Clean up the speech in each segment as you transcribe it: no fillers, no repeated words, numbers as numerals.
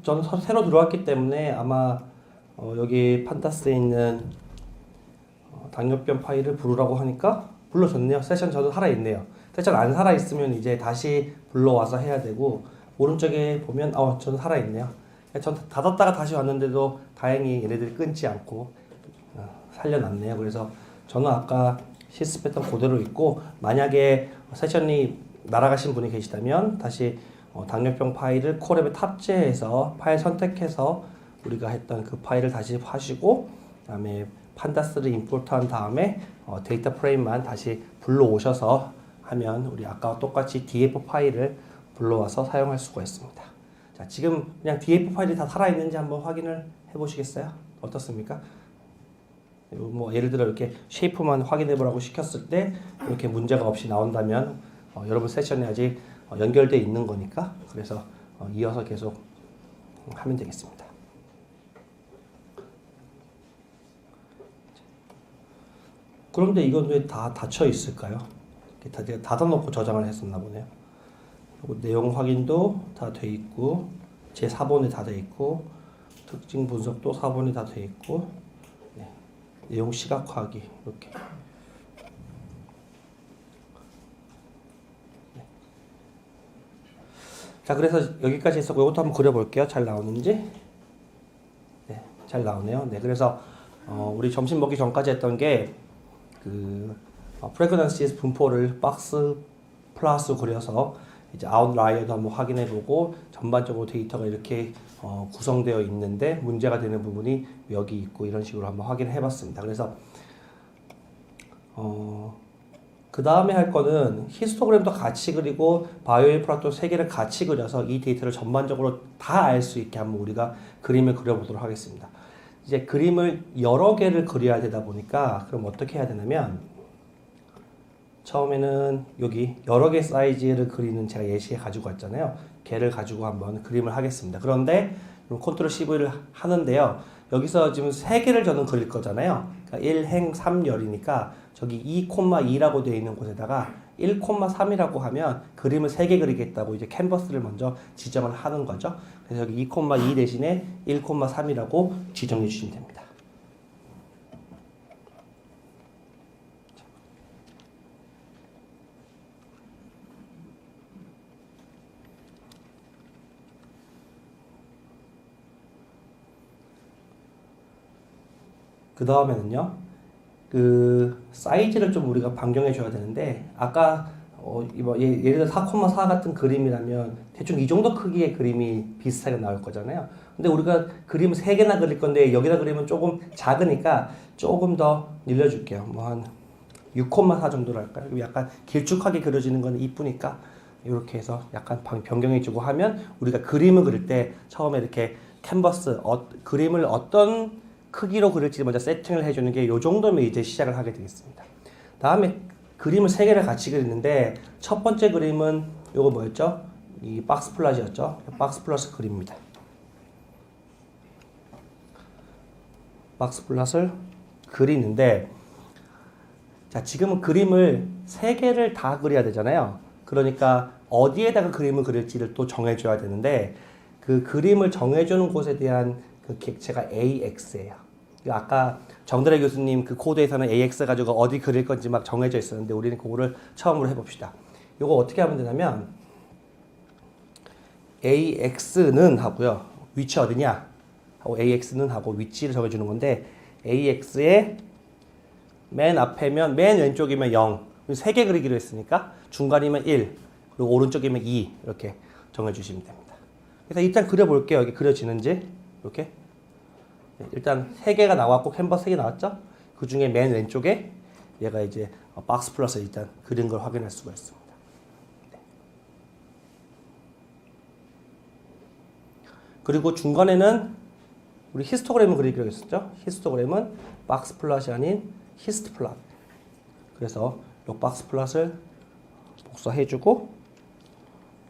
저는 새로 들어왔기 때문에 아마 여기 판타스에 있는 당뇨병 파일을 부르라고 하니까 불러줬네요. 세션 저도 살아있네요. 세션 안 살아있으면 이제 다시 불러와서 해야 되고, 오른쪽에 보면 저는 살아있네요. 전 닫았다가 다시 왔는데도 다행히 얘네들이 끊지 않고 살려놨네요. 그래서 저는 아까 실습했던 그대로 있고, 만약에 세션이 날아가신 분이 계시다면 다시 당뇨병 파일을 콜앱에 탑재해서 파일 선택해서 우리가 했던 그 파일을 다시 하시고, 그다음에 판다스를 임포트한 다음에 데이터 프레임만 다시 불러오셔서 하면 우리 아까와 똑같이 DF 파일을 불러와서 사용할 수가 있습니다. 자, 지금 그냥 DF 파일이 다 살아있는지 한번 확인을 해보시겠어요? 어떻습니까? 뭐 예를 들어 이렇게 쉐이프만 확인해 보라고 시켰을 때 이렇게 문제가 없이 나온다면 여러분 세션이 아직 연결되어 있는 거니까, 그래서 이어서 계속 하면 되겠습니다. 그런데 이건 왜 다 닫혀 있을까요? 제가 닫아놓고 저장을 했었나 보네요. 그리고 내용 확인도 다 돼 있고, 제 4번에 다 돼 있고, 특징 분석도 4번에 다 돼 있고, 네. 내용 시각화하기 이렇게. 자, 그래서 여기까지 했었고, 이것도 한번 그려볼게요. 잘 나오는지. 네, 잘 나오네요. 네, 그래서 우리 점심 먹기 전까지 했던 게 프레그넌시에서 분포를 박스 플러스 그려서 이제 아웃라이어도 한번 확인해보고, 전반적으로 데이터가 이렇게 구성되어 있는데 문제가 되는 부분이 여기 있고, 이런 식으로 한번 확인해봤습니다. 그래서 그 다음에 할 거는 히스토그램도 같이 그리고 바이오인프라도 3개를 같이 그려서 이 데이터를 전반적으로 다 알 수 있게 한번 우리가 그림을 그려보도록 하겠습니다. 이제 그림을 여러 개를 그려야 되다 보니까, 그럼 어떻게 해야 되냐면, 처음에는 여기 여러 개 사이즈를 그리는 제가 예시에 가지고 왔잖아요. 걔를 가지고 한번 그림을 하겠습니다. 그런데 컨트롤 CV를 하는데요. 여기서 지금 3개를 저는 그릴 거잖아요. 그러니까 1행 3열이니까 저기 2,2라고 되어 있는 곳에다가 1,3이라고 하면 그림을 3개 그리겠다고 이제 캔버스를 먼저 지정을 하는 거죠. 그래서 여기 2,2 대신에 1,3이라고 지정해 주시면 됩니다. 그 다음에는요, 그 사이즈를 좀 우리가 변경해 줘야 되는데, 아까 예를 들어 4,4 같은 그림이라면 대충 이 정도 크기의 그림이 비슷하게 나올 거잖아요. 근데 우리가 그림을 3개나 그릴 건데 여기다 그리면 조금 작으니까 조금 더 늘려줄게요. 뭐 한 6,4 정도로 할까요? 약간 길쭉하게 그려지는 건 이쁘니까 이렇게 해서 약간 변경해 주고 하면, 우리가 그림을 그릴 때 처음에 이렇게 캔버스 그림을 어떤 크기로 그릴지 먼저 세팅을 해주는 게 요 정도면 이제 시작을 하게 되겠습니다. 다음에 그림을 3개를 같이 그리는데, 첫 번째 그림은 요거 뭐였죠? 이 박스 플러스였죠? 박스 플러스 그립니다. 박스 플러스를 그리는데, 자, 지금은 그림을 3개를 다 그려야 되잖아요. 그러니까 어디에다가 그림을 그릴지를 또 정해줘야 되는데, 그 그림을 정해주는 곳에 대한 그 객체가 AX예요. 아까 정드래 교수님 그 코드에서는 AX 가지고 어디 그릴 건지 막 정해져 있었는데, 우리는 그거를 처음으로 해봅시다. 이거 어떻게 하면 되냐면, AX는 하고요, 위치 어디냐 하고 AX는 하고 위치를 정해주는 건데, AX의 맨 앞에면 맨 왼쪽이면 0, 3개 그리기로 했으니까 중간이면 1, 그리고 오른쪽이면 2 이렇게 정해주시면 됩니다. 그래서 일단 그려볼게요. 여기 그려지는지. 이렇게 일단 3개가 나왔고 캔버스 3개 나왔죠? 그 중에 맨 왼쪽에 얘가 이제 박스 플러스 일단 그린 걸 확인할 수가 있습니다. 네. 그리고 중간에는 우리 히스토그램을 그리기로 했었죠? 히스토그램은 박스 플러스이 아닌 히스트 플롯. 그래서 이 박스 플롯을 복사해주고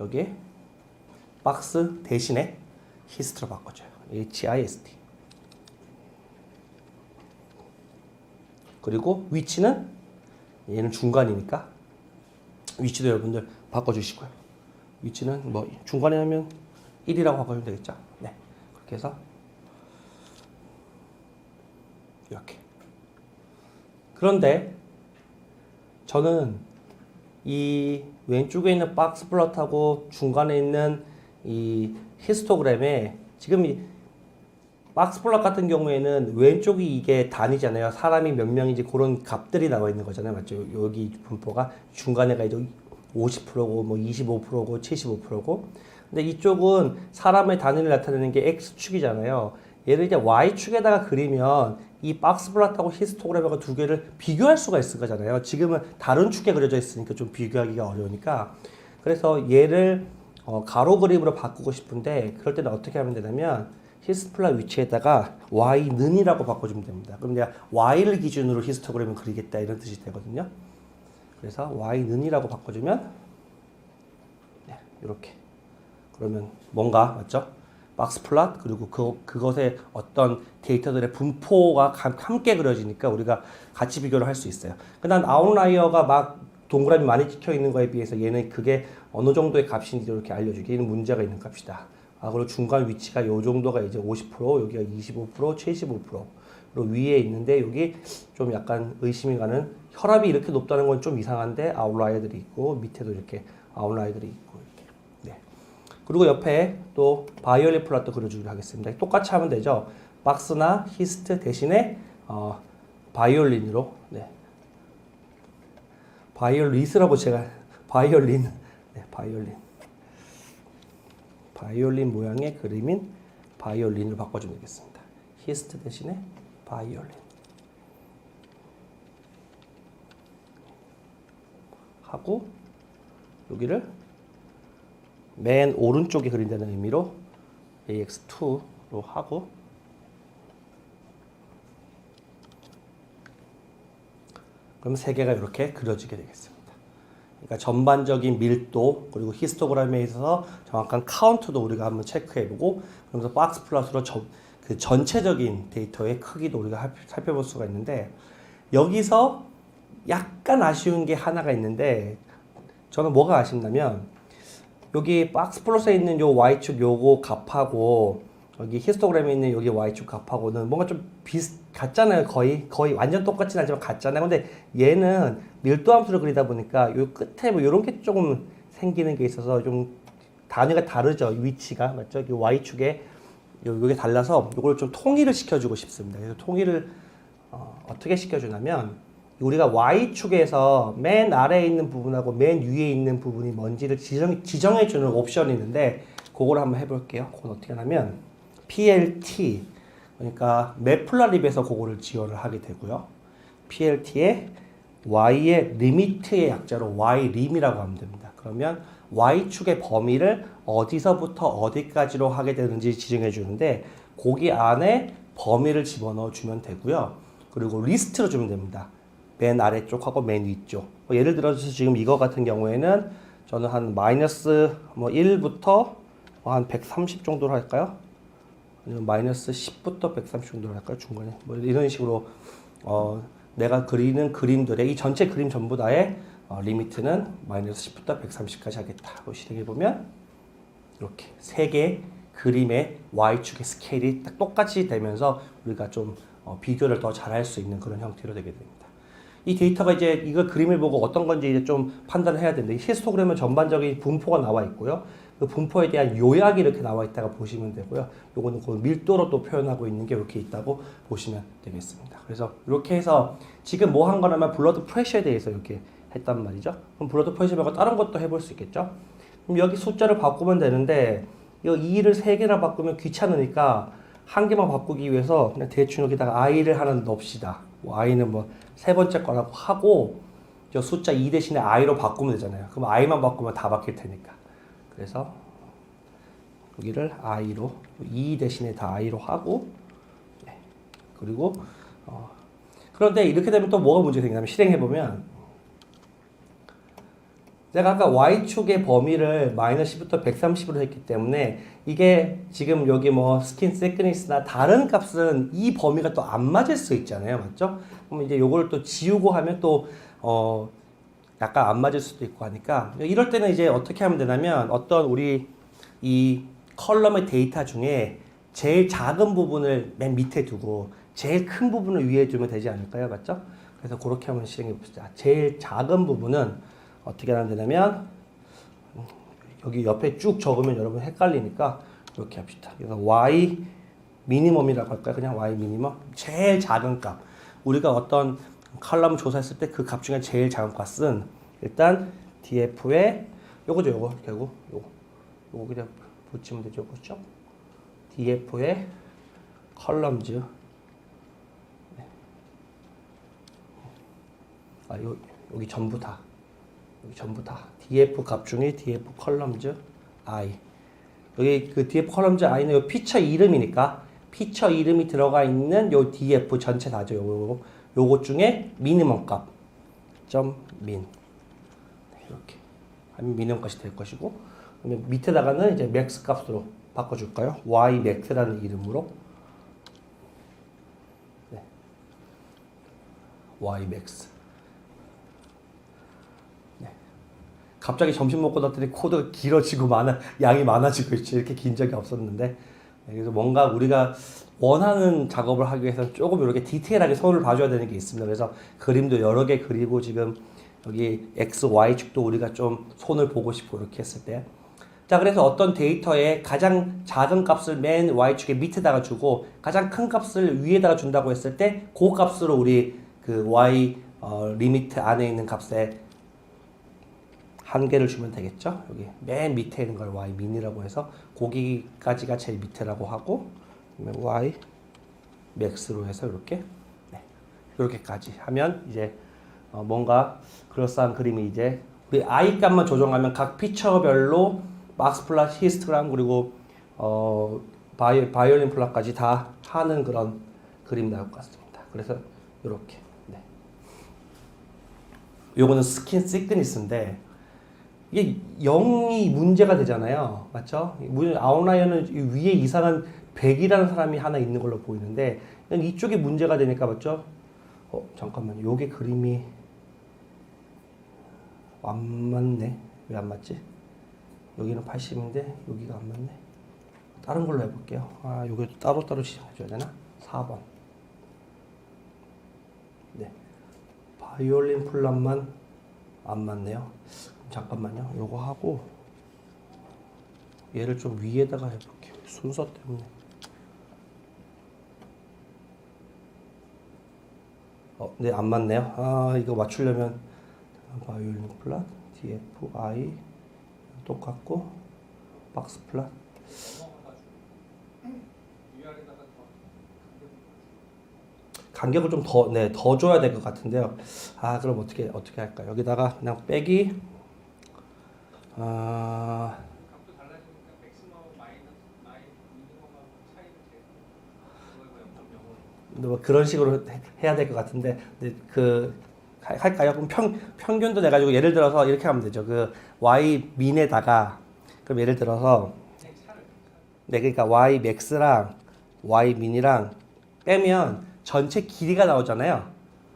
여기에 박스 대신에 히스트로 바꿔줘요. HIST. 그리고 위치는 얘는 중간이니까 위치도 여러분들 바꿔주시고요. 위치는 뭐 중간에 하면 1이라고 바꿔주면 되겠죠. 네, 그렇게 해서 이렇게. 그런데 저는 이 왼쪽에 있는 박스 플롯하고 중간에 있는 이 히스토그램에 지금 이 박스 플롯 같은 경우에는 왼쪽이 이게 단위잖아요. 사람이 몇 명인지 그런 값들이 나와 있는 거잖아요. 맞죠? 여기 분포가 중간에가 이제 50%고 뭐 25%고 75%고. 근데 이쪽은 사람의 단위를 나타내는 게 X축이잖아요. 얘를 이제 Y축에다가 그리면 이 박스 플롯하고 히스토그램하고 두 개를 비교할 수가 있을 거잖아요. 지금은 다른 축에 그려져 있으니까 좀 비교하기가 어려우니까. 그래서 얘를 가로 그림으로 바꾸고 싶은데 그럴 때는 어떻게 하면 되냐면 히스플라 위치에다가 y는이라고 바꿔주면 됩니다. 그럼 내가 y를 기준으로 히스토그램을 그리겠다 이런 뜻이 되거든요. 그래서 y는이라고 바꿔주면 네, 이렇게 그러면 뭔가 맞죠? 박스 플롯 그리고 그것의 어떤 데이터들의 분포가 함께 그려지니까 우리가 같이 비교를 할 수 있어요. 그다음 아웃라이어가 막 동그라미 많이 찍혀 있는 거에 비해서 얘는 그게 어느 정도의 값인지 이렇게 알려주기. 얘는 문제가 있는 값이다. 그리고 중간 위치가 요 정도가 이제 50%, 여기가 25%, 75%. 그리고 위에 있는데 여기 좀 약간 의심이 가는 혈압이 이렇게 높다는 건 좀 이상한데 아웃라이어들이 있고 밑에도 이렇게 아웃라이어들이 있고 이렇게. 네. 그리고 옆에 또 바이올린 플롯도 그려주기로 하겠습니다. 똑같이 하면 되죠. 박스나 히스트 대신에 바이올린으로. 네. 바이올리스라고 제가 바이올린. 네, 바이올린. 바이올린 모양의 그림인 바이올린을 바꿔주면 되겠습니다. 히스트 대신에 바이올린 하고 여기를 맨 오른쪽에 그린다는 의미로 AX2로 하고 그럼 세 개가 이렇게 그려지게 되겠습니다. 그러니까 전반적인 밀도 그리고 히스토그램에 있어서 정확한 카운트도 우리가 한번 체크해보고 그러면서 박스 플롯으로 그 전체적인 데이터의 크기도 우리가 살펴볼 수가 있는데 여기서 약간 아쉬운 게 하나가 있는데 저는 뭐가 아쉽냐면 여기 박스 플롯에 있는 요 Y축 요거 값하고 여기 히스토그램에 있는 여기 Y축 값하고는 뭔가 좀 같잖아요. 거의 완전 똑같진 않지만 같잖아요. 근데 얘는 밀도 함수를 그리다 보니까 요 끝에 뭐 요런 게 조금 생기는 게 있어서 좀 단위가 다르죠. 위치가 맞죠? 이 Y축에 요게 달라서 요걸 좀 통일을 시켜주고 싶습니다. 그래서 통일을 어떻게 시켜주냐면 우리가 Y축에서 맨 아래에 있는 부분하고 맨 위에 있는 부분이 뭔지를 지정해주는 옵션이 있는데 그걸 한번 해볼게요. 그건 어떻게 하냐면 PLT 그러니까 매플라립에서 그거를 지원을 하게 되고요. PLT에 Y의 리미트의 약자로 Y림이라고 하면 됩니다. 그러면 Y축의 범위를 어디서부터 어디까지로 하게 되는지 지정해 주는데 거기 안에 범위를 집어넣어 주면 되고요. 그리고 리스트로 주면 됩니다. 맨 아래쪽하고 맨 위쪽. 예를 들어서 지금 이거 같은 경우에는 저는 한 마이너스 1부터 한 130 정도로 할까요? 아니면 마이너스 10부터 130 정도로 할까요? 중간에 뭐 이런 식으로 내가 그리는 그림들의 이 전체 그림 전부 다의 리미트는 마이너스 10부터 130까지 하겠다. 실행해 보면 이렇게 세 개 그림의 Y축의 스케일이 딱 똑같이 되면서 우리가 좀 비교를 더 잘할 수 있는 그런 형태로 되게 됩니다. 이 데이터가 이제 이거 그림을 보고 어떤 건지 이제 좀 판단을 해야 되는데 히스토그램은 전반적인 분포가 나와 있고요. 그 분포에 대한 요약이 이렇게 나와 있다가 보시면 되고요. 요거는 그 밀도로 또 표현하고 있는 게 이렇게 있다고 보시면 되겠습니다. 그래서 이렇게 해서 지금 뭐 한 거냐면 블러드 프레셔에 대해서 이렇게 했단 말이죠. 그럼 블러드 프레셔 말고 다른 것도 해볼 수 있겠죠. 그럼 여기 숫자를 바꾸면 되는데 이 2를 3개나 바꾸면 귀찮으니까 한 개만 바꾸기 위해서 그냥 대충 여기다가 i를 하나 넣읍시다. 뭐 i는 뭐 세 번째 거라고 하고 저 숫자 2 대신에 i로 바꾸면 되잖아요. 그럼 i만 바꾸면 다 바뀔 테니까. 그래서 여기를 i로 2 대신에 다 i로 하고 네. 그리고 그런데 이렇게 되면 또 뭐가 문제가 생기냐면 실행해보면 제가 아까 Y축의 범위를 마이너스 10부터 130으로 했기 때문에 이게 지금 여기 뭐 스킨 세크니스나 다른 값은 이 범위가 또 안 맞을 수 있잖아요. 맞죠? 그럼 이제 요걸 또 지우고 하면 또 약간 안 맞을 수도 있고 하니까 이럴 때는 이제 어떻게 하면 되냐면 어떤 우리 이 컬럼의 데이터 중에 제일 작은 부분을 맨 밑에 두고 제일 큰 부분을 위에 두면 되지 않을까요? 맞죠? 그래서 그렇게 한번 실행해 봅시다. 제일 작은 부분은 어떻게 하면 되냐면 여기 옆에 쭉 적으면 여러분 헷갈리니까 이렇게 합시다. 그래서 y 미니멈이라고 할까요? 그냥 y 미니멈. 제일 작은 값. 우리가 어떤 컬럼을 조사했을 때 그 값 중에 제일 작은 값은 일단 df의 요거죠. 요거 결국 요거 그냥 붙이면 되죠. 그렇죠? df의 컬럼즈 여기 전부 다 df 값 중에 df 컬럼즈 i 여기 그 df 컬럼즈 i는 요 피처 이름이니까 피처 이름이 들어가 있는 요 df 전체 다죠. 요거 중에 미니멈 값 점 민 이렇게 하면 미니멈 값이 될 것이고 그러면 밑에다가는 이제 맥스 값으로 바꿔줄까요? y max라는 이름으로 네. y max 갑자기 점심 먹고 났더니 코드가 길어지고 양이 많아지고 있죠. 이렇게 긴 적이 없었는데. 그래서 뭔가 우리가 원하는 작업을 하기 위해서 조금 이렇게 디테일하게 손을 봐줘야 되는 게 있습니다. 그래서 그림도 여러 개 그리고 지금 여기 X, Y 축도 우리가 좀 손을 보고 싶고 이렇게 했을 때. 자, 그래서 어떤 데이터에 가장 작은 값을 맨 Y축의 밑에다가 주고 가장 큰 값을 위에다가 준다고 했을 때 그 값으로 우리 그 Y 리미트 안에 있는 값에 한 개를 주면 되겠죠. 여기 맨 밑에 있는 걸 y 민이라고 해서 거기까지가 제일 밑에라고 하고 y max로 해서 이렇게 이렇게까지 하면 이제 뭔가 그럴싸한 그림이 이제 우리 i 값만 조정하면 각 피처별로 박스 플랫, 히스토그램 그리고 바이올린 플랫까지 다 하는 그런 그림이 나올 것 같습니다. 그래서 이렇게 요거는 스킨 시크니스인데 이게 0이 문제가 되잖아요. 맞죠? 아웃라이어는 위에 이상한 100이라는 사람이 하나 있는 걸로 보이는데 이쪽에 문제가 되니까 맞죠? 잠깐만요. 요게 그림이 안 맞네. 왜 안 맞지? 여기는 80인데 여기가 안 맞네. 다른 걸로 해볼게요. 요게 따로따로 시작해줘야 되나? 4번. 네. 바이올린 플랫만 안 맞네요. 잠깐만요. 요거 하고 얘를 좀 위에다가 해볼게요. 순서 때문에. 네, 안 맞네요. 이거 맞추려면 바이올린 플랫, df, i 똑같고 박스 플랫. 간격을 좀 더 줘야 될 것 같은데요. 그럼 어떻게 할까요? 여기다가 그냥 빼기 값도 달라지니까 맥시멈 미니멈하고 차이를 재고 뭐 그런 식으로 해야 될 것 같은데 할까요? 그럼 평균도 내가지고 예를 들어서 이렇게 하면 되죠. 그 y 민에다가 그럼 예를 들어서 그러니까 y max랑 y 민이랑 빼면 전체 길이가 나오잖아요.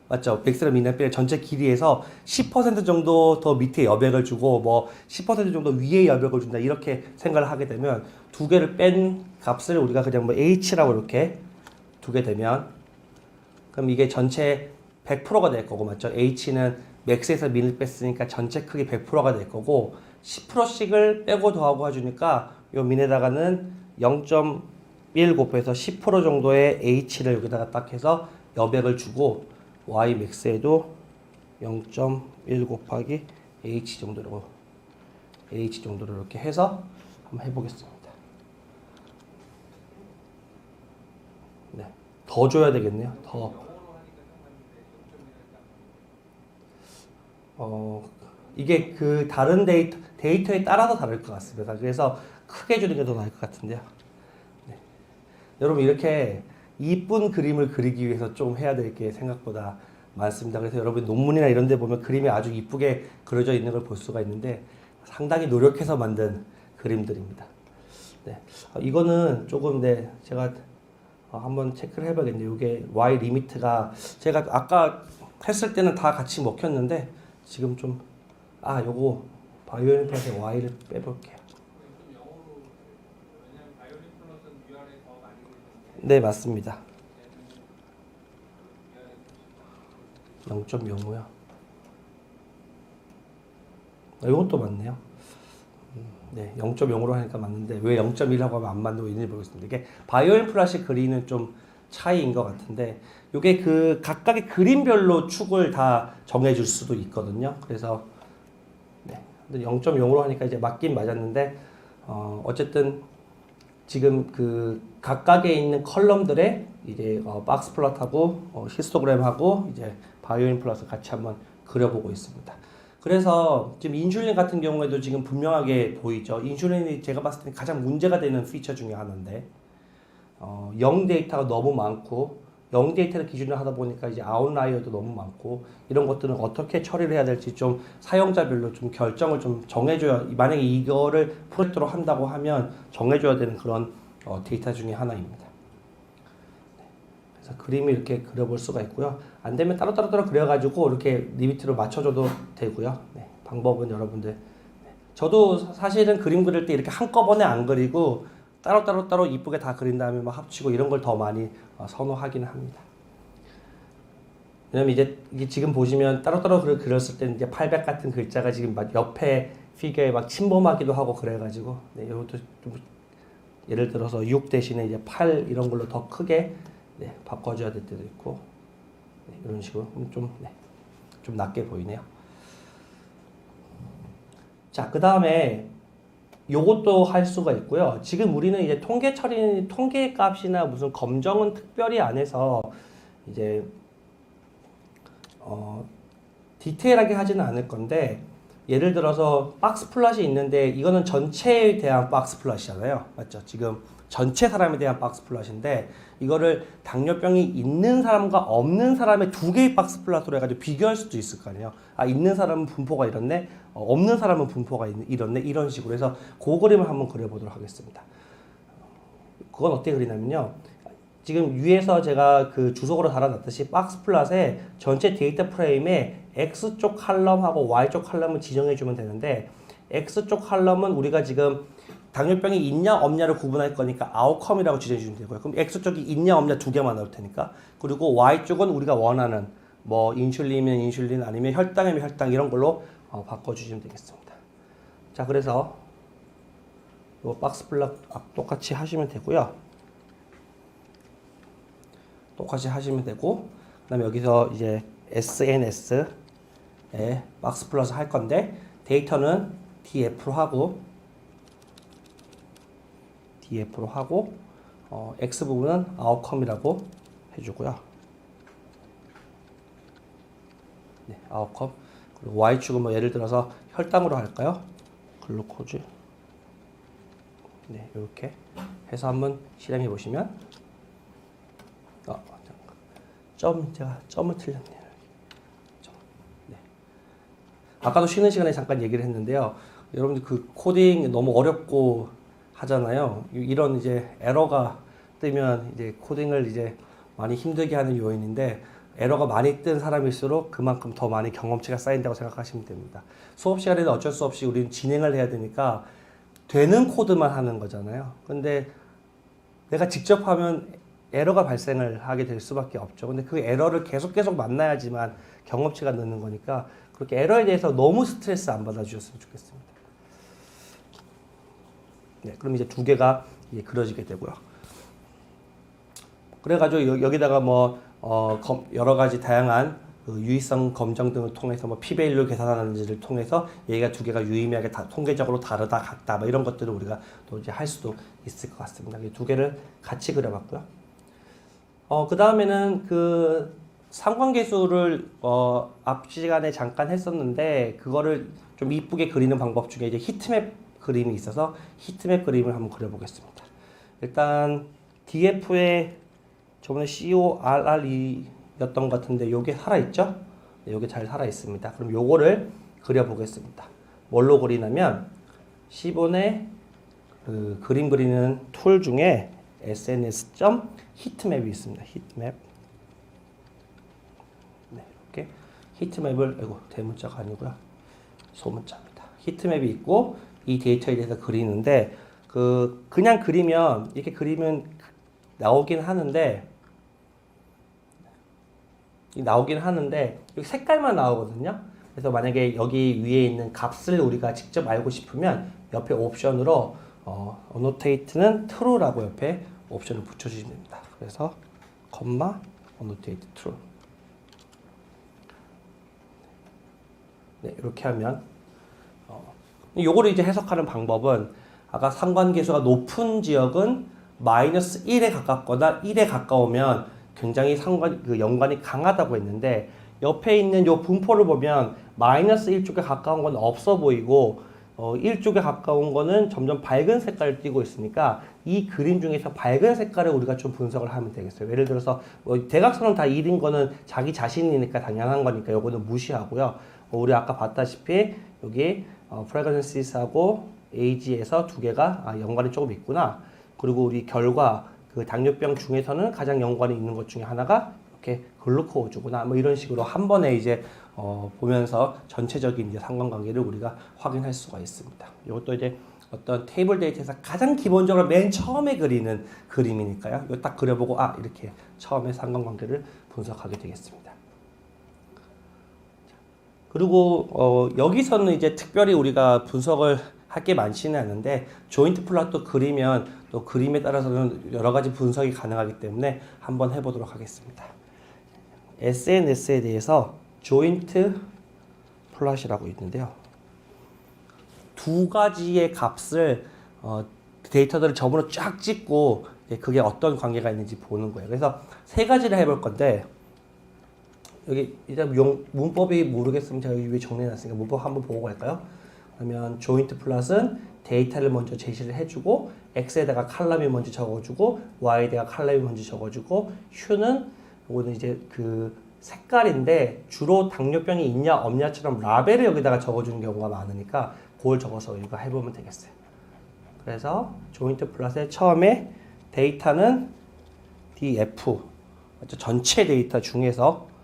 맞죠? 맥스랑 미니랑 빼면 전체 길이에서 10% 정도 더 밑에 여백을 주고 뭐 10% 정도 위에 여백을 준다 이렇게 생각을 하게 되면 두 개를 뺀 값을 우리가 그냥 뭐 h라고 이렇게 두게 되면 그럼 이게 전체 100%가 될 거고 맞죠? h는 맥스에서 민을 뺐으니까 전체 크기 100%가 될 거고 10%씩을 빼고 더하고 해주니까 요 민에다가는 0.1 곱해서 10% 정도의 h를 여기다가 딱 해서 여백을 주고 y max에도 0.1 곱하기 h 정도로 이렇게 해서 한번 해보겠습니다. 네, 더 줘야 되겠네요. 이게 그 다른 데이터에 따라서 다를 것 같습니다. 그래서 크게 주는 게 더 나을 것 같은데요. 네. 여러분 이렇게 이쁜 그림을 그리기 위해서 좀 해야 될 게 생각보다 많습니다. 그래서 여러분 논문이나 이런 데 보면 그림이 아주 이쁘게 그려져 있는 걸 볼 수가 있는데 상당히 노력해서 만든 그림들입니다. 네. 이거는 조금 제가 한번 체크를 해봐야겠네요. 이게 y 리미트가 제가 아까 했을 때는 다 같이 먹혔는데 지금 좀 요거 바이올린 플랫에 y를 빼볼게요. 네, 맞습니다. 0.05요. 이것도 맞네요. 네, 0.0으로 하니까 맞는데 왜 0.1하고 하면 안 맞는 이유인지 모르겠습니다. 이게 바이오 인프라식 그리는 좀 차이인 것 같은데 이게 그 각각의 그림별로 축을 다 정해줄 수도 있거든요. 그래서 네, 0.0으로 하니까 이제 맞긴 맞았는데 어쨌든 지금 그 각각에 있는 컬럼들의 이제 박스 플롯하고 히스토그램하고 이제 바이오 인플라스 같이 한번 그려보고 있습니다. 그래서 지금 인슐린 같은 경우에도 지금 분명하게 보이죠. 인슐린이 제가 봤을 때 가장 문제가 되는 피처 중에 하나인데 0 데이터가 너무 많고 0 데이터를 기준으로 하다 보니까 이제 아웃라이어도 너무 많고 이런 것들은 어떻게 처리를 해야 될지 좀 사용자별로 좀 결정을 좀 정해줘야 만약에 이거를 프로젝트로 한다고 하면 정해줘야 되는 그런 데이터 중에 하나입니다. 그래서 그림을 이렇게 그려볼 수가 있고요. 안 되면 따로 그려가지고 이렇게 리미트로 맞춰줘도 되고요. 네, 방법은 여러분들. 네. 저도 사실은 그림 그릴 때 이렇게 한꺼번에 안 그리고 따로 이쁘게 다 그린 다음에 막 합치고 이런 걸 더 많이 선호하기는 합니다. 왜냐면 이제 이게 지금 보시면 따로 그렸을 때는 이제 800 같은 글자가 지금 막 옆에 피규어에 막 침범하기도 하고 그래가지고 네, 이것도 좀 예를 들어서 6 대신에 이제 8 이런 걸로 더 크게 네, 바꿔줘야 될 때도 있고 네, 이런 식으로 좀 낮게 보이네요. 자, 그 다음에 요것도 할 수가 있고요. 지금 우리는 이제 통계 값이나 무슨 검정은 특별히 안 해서 이제 디테일하게 하지는 않을 건데 예를 들어서 박스 플롯이 있는데 이거는 전체에 대한 박스 플롯이잖아요. 맞죠? 지금 전체 사람에 대한 박스 플롯인데 이거를 당뇨병이 있는 사람과 없는 사람의 두 개의 박스 플롯으로 해가지고 비교할 수도 있을 거 아니에요. 아, 있는 사람은 분포가 이렇네, 없는 사람은 분포가 이렇네, 이런 식으로 해서 그 그림을 한번 그려보도록 하겠습니다. 그건 어떻게 그리냐면요. 지금 위에서 제가 그 주석으로 달아놨듯이 박스 플롯에 전체 데이터 프레임에 X쪽 칼럼하고 Y쪽 칼럼을 지정해주면 되는데 X쪽 칼럼은 우리가 지금 당뇨병이 있냐 없냐를 구분할 거니까 아웃컴이라고 지정해주면 되고요. 그럼 X쪽이 있냐 없냐 두 개만 나올 테니까. 그리고 Y쪽은 우리가 원하는 뭐 인슐린이면 인슐린 아니면 혈당이면 혈당 이런 걸로 바꿔주시면 되겠습니다. 자, 그래서 이 박스 플롯 똑같이 하시면 되고요. 똑같이 하시면 되고 그 다음에 여기서 이제 SNS에 박스 플러스 할 건데 데이터는 DF로 하고 X 부분은 아웃컴이라고 해주고요. 네, 아웃컴. 그리고 Y축은 뭐 예를 들어서 혈당으로 할까요? 글루코즈. 네, 이렇게 해서 한번 실행해 보시면 제가 점을 틀렸네요. 네. 아까도 쉬는 시간에 잠깐 얘기를 했는데요. 여러분들 그 코딩 너무 어렵고 하잖아요. 이런 이제 에러가 뜨면 이제 코딩을 이제 많이 힘들게 하는 요인인데 에러가 많이 뜬 사람일수록 그만큼 더 많이 경험치가 쌓인다고 생각하시면 됩니다. 수업 시간에는 어쩔 수 없이 우리는 진행을 해야 되니까 되는 코드만 하는 거잖아요. 근데 내가 직접 하면 에러가 발생을 하게 될 수밖에 없죠. 근데 그 에러를 계속 만나야지만 경험치가 느는 거니까 그렇게 에러에 대해서 너무 스트레스 안 받아주셨으면 좋겠습니다. 네, 그럼 이제 두 개가 이제 그려지게 되고요. 그래가지고 여기다가 뭐 여러 가지 다양한 그 유의성 검정 등을 통해서 뭐 p-밸류 계산하는지를 통해서 얘가 두 개가 유의미하게 통계적으로 다르다 같다 뭐 이런 것들을 우리가 또 이제 할 수도 있을 것 같습니다. 이 두 개를 같이 그려봤고요. 그 다음에는 그 상관계수를 앞 시간에 잠깐 했었는데 그거를 좀 이쁘게 그리는 방법 중에 이제 히트맵 그림이 있어서 히트맵 그림을 한번 그려보겠습니다. 일단 DF에 저번에 CORRE였던 것 같은데 요게 살아있죠? 네, 요게 잘 살아있습니다. 그럼 요거를 그려보겠습니다. 뭘로 그리냐면 시본의 그 그림 그리는 툴 중에 sns.hitmap이 있습니다. hitmap. 네, 이렇게 히트맵을 대문자가 아니고요. 소문자입니다. 히트맵이 있고 이 데이터에 대해서 그리는데 그냥 그리면 이렇게 그리면 나오긴 하는데 여기 색깔만 나오거든요. 그래서 만약에 여기 위에 있는 값을 우리가 직접 알고 싶으면 옆에 옵션으로 annotate는 true라고 옆에 옵션을 붙여주시면 됩니다. 그래서 컴마 annotate true. 네, 이렇게 하면 요거를 이제 해석하는 방법은 아까 상관계수가 높은 지역은 마이너스 1에 가깝거나 1에 가까우면 굉장히 연관이 강하다고 했는데 옆에 있는 요 분포를 보면 마이너스 1 쪽에 가까운 건 없어 보이고 1 쪽에 가까운 거는 점점 밝은 색깔을 띠고 있으니까 이 그림 중에서 밝은 색깔을 우리가 좀 분석을 하면 되겠어요. 예를 들어서 대각선은 다 1인 거는 자기 자신이니까 당연한 거니까 요거는 무시하고요. 우리 아까 봤다시피 여기 프레그넌시스하고 에이지에서 두 개가 연관이 조금 있구나. 그리고 우리 결과 그 당뇨병 중에서는 가장 연관이 있는 것 중에 하나가 이렇게 글루코즈구나. 뭐 이런 식으로 한 번에 이제 보면서 전체적인 이제 상관관계를 우리가 확인할 수가 있습니다. 이것도 이제 어떤 테이블 데이터에서 가장 기본적으로 맨 처음에 그리는 그림이니까요. 이거 딱 그려보고 이렇게 처음에 상관관계를 분석하게 되겠습니다. 그리고 여기서는 이제 특별히 우리가 분석을 할 게 많지는 않은데 조인트 플롯도 그리면 또 그림에 따라서는 여러 가지 분석이 가능하기 때문에 한번 해보도록 하겠습니다. SNS에 대해서 조인트 플롯이라고 있는데요. 두 가지의 값을 데이터들을 점으로 쫙 찍고 그게 어떤 관계가 있는지 보는 거예요. 그래서 세 가지를 해볼 건데 여기 일단 문법이 모르겠으면 제가 여기 위에 정리해놨으니까 문법 한번 보고 갈까요? 그러면 조인트 플롯은 데이터를 먼저 제시를 해주고 x에다가 칼럼이 먼저 적어주고 y에다가 칼럼이 먼저 적어주고 hew는 이거는 이제 그 색깔인데 주로 당뇨병이 있냐 없냐처럼 라벨을 여기다가 적어주는 경우가 많으니까 그걸 적어서 이거 해보면 되겠어요. 그래서 조인트 플롯의 처음에 데이터는 df 전체 데이터 중에서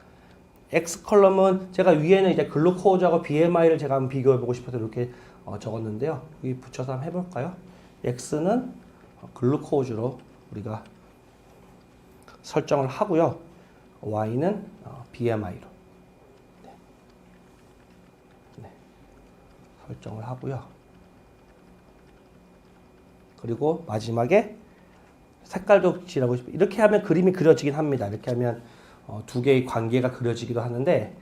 X 컬럼은 제가 위에는 이제 글루코즈하고 BMI를 제가 한번 비교해보고 싶어서 이렇게 적었는데요. 여기 붙여서 한번 해볼까요? X는 글루코즈로 우리가 설정을 하고요. Y는 BMI로 설정을 하고요. 그리고 마지막에 색깔도 칠하고 싶어요. 이렇게 하면 그림이 그려지긴 합니다. 이렇게 하면 두 개의 관계가 그려지기도 하는데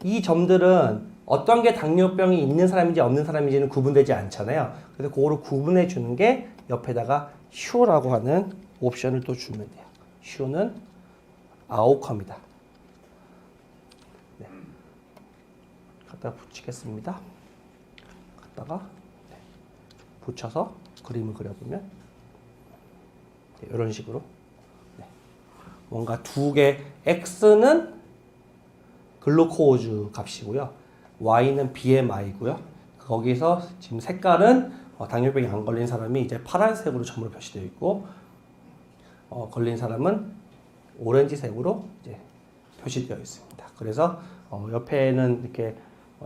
이 점들은 어떤 게 당뇨병이 있는 사람인지 없는 사람인지는 구분되지 않잖아요. 그래서 그거를 구분해 주는 게 옆에다가 hew라고 하는 옵션을 또 주면 돼요. hew는 아웃컴이다. 네. 갖다가 붙이겠습니다. 갖다가 붙여서 그림을 그려보면 이런 식으로 뭔가 두 개, X는 글루코즈 값이고요. Y는 BMI고요. 거기서 지금 색깔은 당뇨병이 안 걸린 사람이 이제 파란색으로 점으로 표시되어 있고 걸린 사람은 오렌지색으로 이제 표시되어 있습니다. 그래서 옆에는 이렇게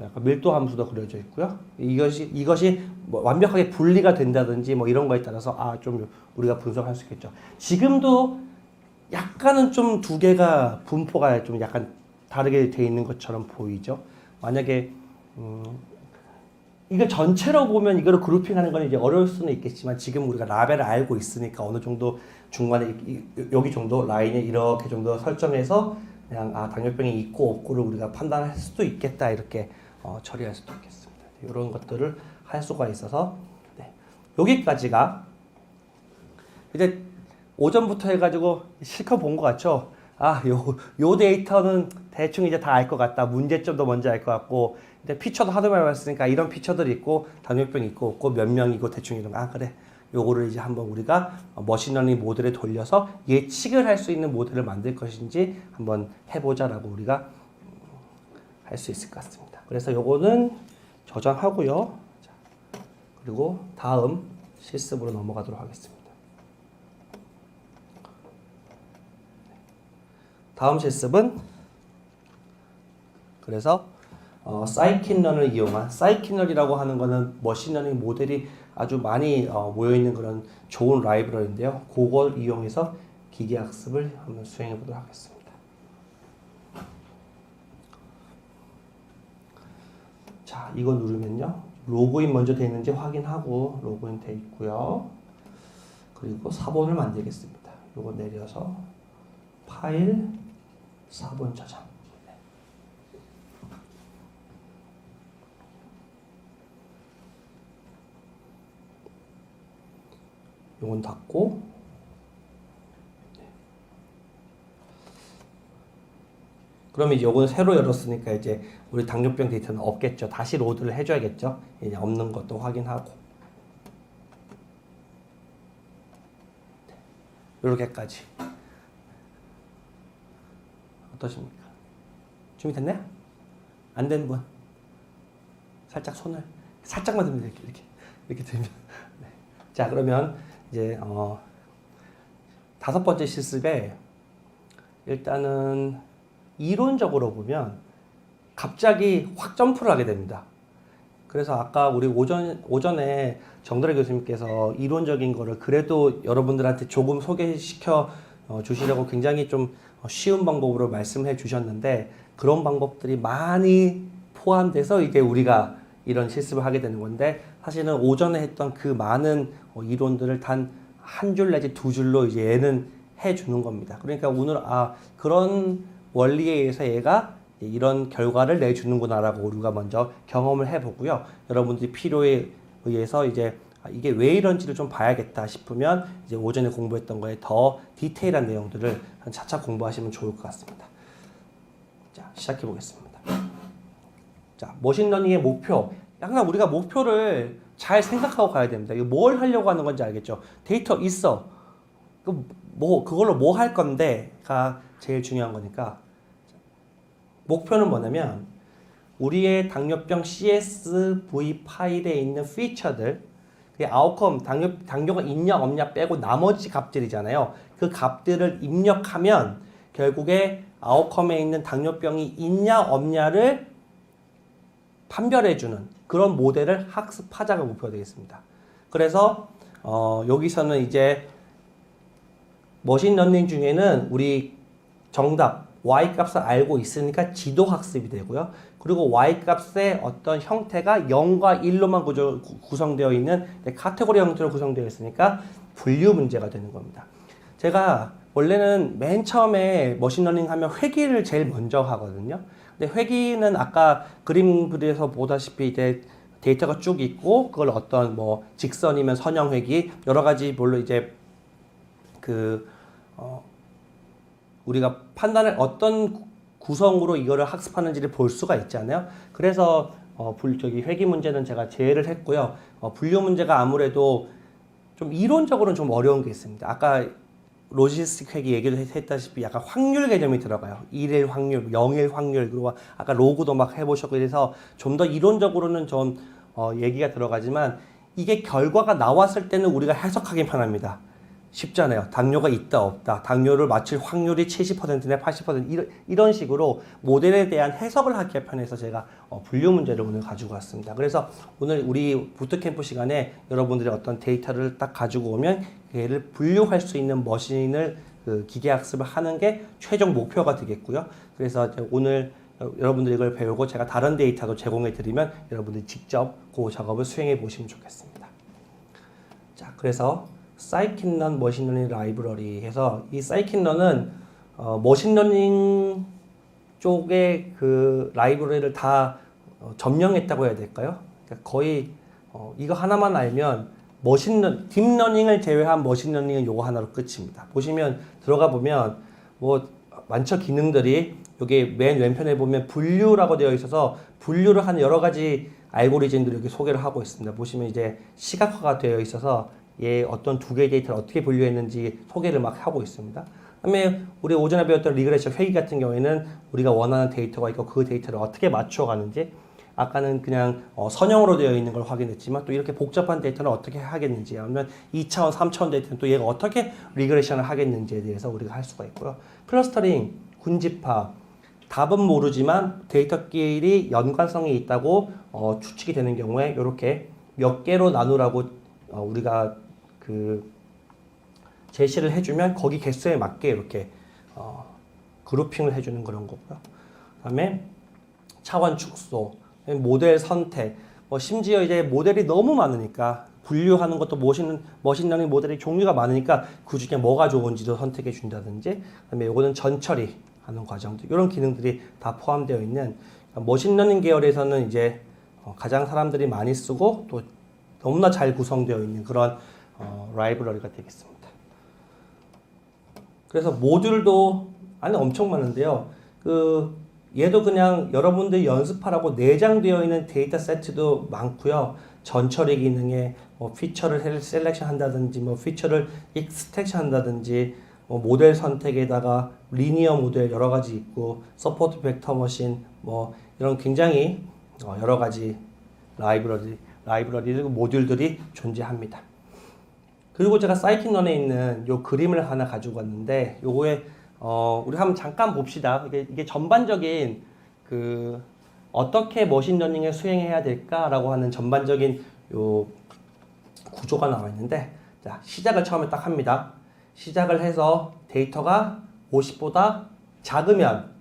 약간 밀도 함수도 그려져 있고요. 이것이 뭐 완벽하게 분리가 된다든지 뭐 이런 거에 따라서 좀 우리가 분석할 수 있겠죠. 지금도 약간은 좀 두 개가 분포가 좀 약간 다르게 돼 있는 것처럼 보이죠. 만약에 이거 전체로 보면 이거를 그룹핑하는 건 이제 어려울 수는 있겠지만 지금 우리가 라벨을 알고 있으니까 어느 정도 중간에 여기 정도 라인에 이렇게 정도 설정해서 그냥 당뇨병이 있고 없고를 우리가 판단할 수도 있겠다 이렇게 처리할 수도 있겠습니다. 이런 것들을 할 수가 있어서 여기까지가 이제 오전부터 해가지고 실컷 본 것 같죠? 요 데이터는 대충 이제 다 알 것 같다. 문제점도 먼저 알 것 같고, 근데 피처도 하도 많이 봤으니까 이런 피처들이 있고, 당뇨병이 있고, 없고, 몇 명이고, 대충 이런 거. 그래. 요거를 이제 한번 우리가 머신러닝 모델에 돌려서 예측을 할 수 있는 모델을 만들 것인지 한번 해보자라고 우리가 할 수 있을 것 같습니다. 그래서 요거는 저장하고요. 자, 그리고 다음 실습으로 넘어가도록 하겠습니다. 다음 실습은 그래서 사이킨런을 이용한 사이킨런이라고 하는 거는 머신러닝 모델이 아주 많이 모여 있는 그런 좋은 라이브러리인데요. 그걸 이용해서 기계학습을 한번 수행해 보도록 하겠습니다. 자, 이거 누르면요. 로그인 먼저 되어 있는지 확인하고 로그인 되어 있고요. 그리고 사본을 만들겠습니다. 이거 내려서 파일, 사본 저장. 네. 이건 닫고 그러면 이제 요거는 새로 열었으니까 이제 우리 당뇨병 데이터는 없겠죠. 다시 로드를 해줘야겠죠. 이제 없는 것도 확인하고 이렇게까지 어떠십니까? 준비됐나요? 안 된 분 살짝 손을 살짝만 들면 이렇게 들면 네. 자 그러면 이제 5번째 실습에 일단은 이론적으로 보면 갑자기 확 점프를 하게 됩니다. 그래서 아까 우리 오전에 정다래 교수님께서 이론적인 거를 그래도 여러분들한테 조금 소개시켜 주시려고 굉장히 좀 쉬운 방법으로 말씀해 주셨는데 그런 방법들이 많이 포함돼서 이게 우리가 이런 실습을 하게 되는 건데 사실은 오전에 했던 그 많은 이론들을 단 한 줄 내지 두 줄로 이제 얘는 해 주는 겁니다. 그러니까 오늘 그런 원리에 의해서 얘가 이런 결과를 내주는구나라고 우리가 먼저 경험을 해보고요. 여러분들이 필요에 의해서 이제 이게 왜 이런지를 좀 봐야겠다 싶으면 이제 오전에 공부했던 거에 더 디테일한 내용들을 차차 공부하시면 좋을 것 같습니다. 자, 시작해 보겠습니다. 자, 머신러닝의 목표. 항상 우리가 목표를 잘 생각하고 가야 됩니다. 이거 뭘 하려고 하는 건지 알겠죠? 데이터 있어. 그걸로 뭐 할 건데가 제일 중요한 거니까. 목표는 뭐냐면 우리의 당뇨병 CSV 파일에 있는 피처들 아웃컴 당뇨가 있냐 없냐 빼고 나머지 값들이잖아요. 그 값들을 입력하면 결국에 아웃컴에 있는 당뇨병이 있냐 없냐를 판별해주는 그런 모델을 학습하자가 목표가 되겠습니다. 그래서 여기서는 이제 머신러닝 중에는 우리 정답 y값을 알고 있으니까 지도학습이 되고요. 그리고 y값의 어떤 형태가 0과 1로만 구성되어 있는 카테고리 형태로 구성되어 있으니까 분류 문제가 되는 겁니다. 제가 원래는 맨 처음에 머신러닝 하면 회귀를 제일 먼저 하거든요. 근데 회귀는 아까 그림 그려서 보다시피 이제 데이터가 쭉 있고 그걸 어떤 뭐 직선이면 선형 회귀 여러 가지 뭘로 이제 우리가 판단을 어떤 구성으로 이거를 학습하는지를 볼 수가 있잖아요. 그래서 회귀 문제는 제가 제외를 했고요. 분류 문제가 아무래도 좀 이론적으로는 좀 어려운 게 있습니다. 아까 로지스틱 회귀 얘기를 했다시피 약간 확률 개념이 들어가요. 1일 확률, 0일 확률, 그리고 아까 로그도 막 해보셨고 그래서 좀 더 이론적으로는 좀 얘기가 들어가지만 이게 결과가 나왔을 때는 우리가 해석하기 편합니다. 쉽잖아요. 당뇨가 있다 없다. 당뇨를 맞출 확률이 70%네 80% 이런 식으로 모델에 대한 해석을 하기가 편해서 제가 분류 문제를 오늘 가지고 왔습니다. 그래서 오늘 우리 부트캠프 시간에 여러분들이 어떤 데이터를 딱 가지고 오면 얘를 분류할 수 있는 머신을 기계학습을 하는 게 최종 목표가 되겠고요. 그래서 오늘 여러분들이 이걸 배우고 제가 다른 데이터도 제공해 드리면 여러분들이 직접 그 작업을 수행해 보시면 좋겠습니다. 자, 그래서 사이킨런 머신러닝 라이브러리 해서 이 사이킨런은 머신러닝 쪽의 그 라이브러리를 다 점령했다고 해야 될까요? 그러니까 거의 이거 하나만 알면 딥러닝을 제외한 머신러닝은 요거 하나로 끝입니다. 보시면 들어가 보면 뭐 많죠 기능들이 여기 맨 왼편에 보면 분류라고 되어 있어서 분류를 하는 여러 가지 알고리즘들을 여기 소개를 하고 있습니다. 보시면 이제 시각화가 되어 있어서 얘 어떤 두 개의 데이터를 어떻게 분류했는지 소개를 막 하고 있습니다. 그다음에 우리 오전에 배웠던 리그레션 회귀 같은 경우에는 우리가 원하는 데이터가 있고 그 데이터를 어떻게 맞춰가는지 아까는 그냥 선형으로 되어 있는 걸 확인했지만 또 이렇게 복잡한 데이터는 어떻게 하겠는지 아니면 2차원, 3차원 데이터는 또 얘가 어떻게 리그레션을 하겠는지에 대해서 우리가 할 수가 있고요. 클러스터링, 군집화 답은 모르지만 데이터끼리 연관성이 있다고 추측이 되는 경우에 이렇게 몇 개로 나누라고 우리가 제시를 해주면 거기 개수에 맞게 이렇게 그룹핑을 해주는 그런 거고요. 그다음에 차원 축소, 모델 선택, 심지어 이제 모델이 너무 많으니까 분류하는 것도 머신러닝 모델의 종류가 많으니까 그 중에 뭐가 좋은지도 선택해 준다든지, 그다음에 요거는 전처리 하는 과정들, 이런 기능들이 다 포함되어 있는 머신러닝 계열에서는 이제 가장 사람들이 많이 쓰고 또 너무나 잘 구성되어 있는 그런 라이브러리가 되겠습니다. 그래서 모듈도 안에 엄청 많은데요. 얘도 그냥 여러분들이 연습하라고 내장되어 있는 데이터 세트도 많고요. 전처리 기능에 피처를 셀렉션 한다든지, 피처를 익스트랙션 한다든지, 모델 선택에다가 리니어 모델 여러 가지 있고, 서포트 벡터 머신, 이런 굉장히 여러 가지 라이브러리 그리고 모듈들이 존재합니다. 그리고 제가 사이킨런에 있는 요 그림을 하나 가지고 왔는데, 요거에 우리 한번 잠깐 봅시다. 이게 전반적인 어떻게 머신러닝을 수행해야 될까라고 하는 전반적인 요 구조가 나와 있는데, 자, 시작을 처음에 딱 합니다. 시작을 해서 데이터가 50보다 작으면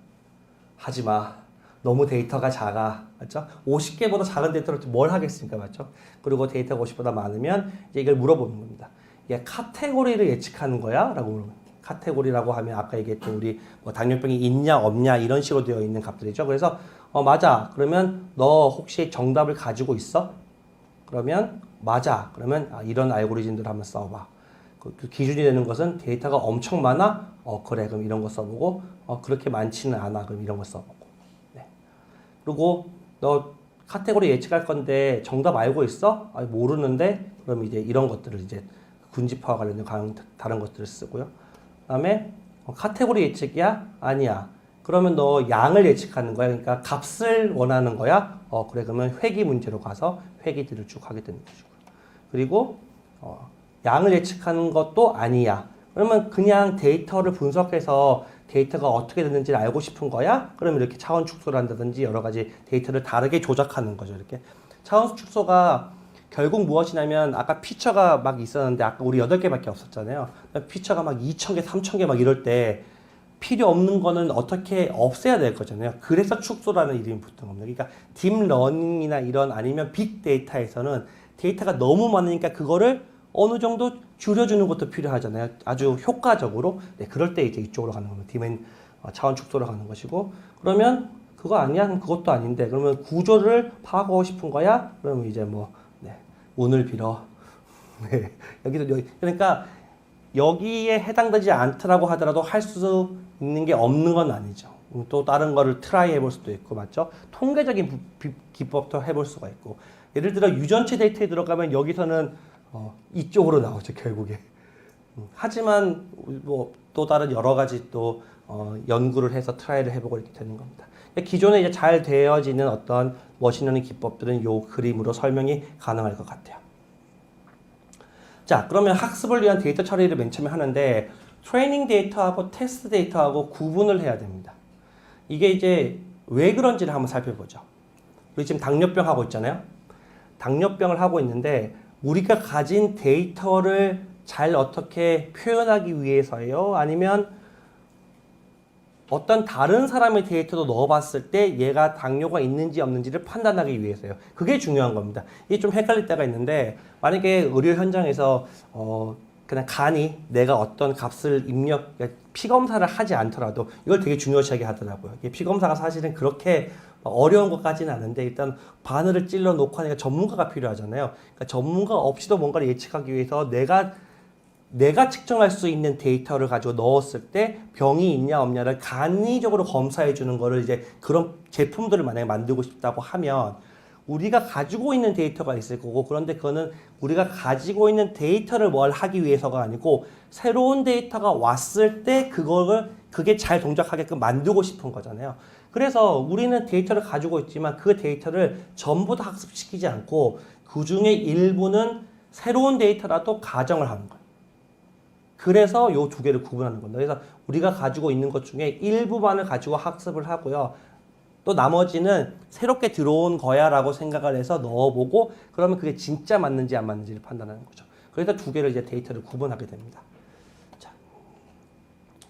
하지 마. 너무 데이터가 작아. 맞죠? 50개보다 작은 데이터를 뭘 하겠습니까? 맞죠? 그리고 데이터가 50보다 많으면 이제 이걸 물어보는 겁니다. 이게 카테고리를 예측하는 거야? 라고 물어봅니다. 카테고리라고 하면 아까 얘기했던 우리 당뇨병이 있냐 없냐 이런 식으로 되어 있는 값들이죠. 그래서 맞아. 그러면 너 혹시 정답을 가지고 있어? 그러면 맞아. 그러면 이런 알고리즘들 한번 써봐. 그 기준이 되는 것은 데이터가 엄청 많아? 그래. 그럼 이런 거 써보고 그렇게 많지는 않아. 그럼 이런 거 써보고. 네. 그리고 너 카테고리 예측할 건데 정답 알고 있어? 모르는데? 그럼 이제 이런 것들을 이제 군집화와 관련된 다른 것들을 쓰고요. 그다음에 카테고리 예측이야? 아니야. 그러면 너 양을 예측하는 거야. 그러니까 값을 원하는 거야? 그래. 그러면 회귀 문제로 가서 회귀들을 쭉 하게 되는 것이고요. 그리고 양을 예측하는 것도 아니야. 그러면 그냥 데이터를 분석해서 데이터가 어떻게 됐는지를 알고 싶은 거야? 그러면 이렇게 차원 축소를 한다든지 여러 가지 데이터를 다르게 조작하는 거죠. 이렇게 차원 축소가 결국 무엇이냐면 아까 피처가 막 있었는데 아까 우리 8개밖에 없었잖아요. 피처가 막 2,000개, 3,000개 막 이럴 때 필요 없는 거는 어떻게 없애야 될 거잖아요. 그래서 축소라는 이름이 붙은 겁니다. 그러니까 딥러닝이나 이런 아니면 빅데이터에서는 데이터가 너무 많으니까 그거를 어느 정도 줄여주는 것도 필요하잖아요. 아주 효과적으로. 네, 그럴 때 이제 이쪽으로 가는 겁니다. 디멘 차원 축소로 가는 것이고. 그러면 그거 아니야? 그럼 그것도 아닌데. 그러면 구조를 파악하고 싶은 거야? 그러면 이제 운을 빌어. 네. 그러니까 여기에 해당되지 않더라고 하더라도 할 수 있는 게 없는 건 아니죠. 또 다른 거를 트라이 해볼 수도 있고, 맞죠? 통계적인 기법도 해볼 수가 있고. 예를 들어 유전체 데이터에 들어가면 여기서는 이쪽으로 나오죠, 결국에. 하지만 또 다른 여러 가지 또 연구를 해서 트라이를 해보고 이렇게 되는 겁니다. 기존에 이제 잘 되어지는 어떤 머신러닝 기법들은 이 그림으로 설명이 가능할 것 같아요. 자, 그러면 학습을 위한 데이터 처리를 맨 처음에 하는데 트레이닝 데이터하고 테스트 데이터하고 구분을 해야 됩니다. 이게 이제 왜 그런지를 한번 살펴보죠. 우리 지금 당뇨병 하고 있잖아요. 당뇨병을 하고 있는데 우리가 가진 데이터를 잘 어떻게 표현하기 위해서예요? 아니면 어떤 다른 사람의 데이터도 넣어봤을 때 얘가 당뇨가 있는지 없는지를 판단하기 위해서요. 그게 중요한 겁니다. 이게 좀 헷갈릴 때가 있는데 만약에 의료 현장에서 그냥 간이 내가 어떤 값을 피검사를 하지 않더라도 이걸 되게 중요시하게 하더라고요. 피검사가 사실은 그렇게 어려운 것까지는 않은데 일단 바늘을 찔러 놓고 하니까 전문가가 필요하잖아요. 그러니까 전문가 없이도 뭔가를 예측하기 위해서 내가 측정할 수 있는 데이터를 가지고 넣었을 때 병이 있냐 없냐를 간이적으로 검사해 주는 거를 이제 그런 제품들을 만약에 만들고 싶다고 하면 우리가 가지고 있는 데이터가 있을 거고 그런데 그거는 우리가 가지고 있는 데이터를 뭘 하기 위해서가 아니고 새로운 데이터가 왔을 때 그게 잘 동작하게끔 만들고 싶은 거잖아요. 그래서 우리는 데이터를 가지고 있지만 그 데이터를 전부 다 학습시키지 않고 그 중에 일부는 새로운 데이터라도 가정을 하는 거예요. 그래서 이 두 개를 구분하는 겁니다. 그래서 우리가 가지고 있는 것 중에 일부만을 가지고 학습을 하고요. 또 나머지는 새롭게 들어온 거야 라고 생각을 해서 넣어보고 그러면 그게 진짜 맞는지 안 맞는지를 판단하는 거죠. 그래서 두 개를 이제 데이터를 구분하게 됩니다.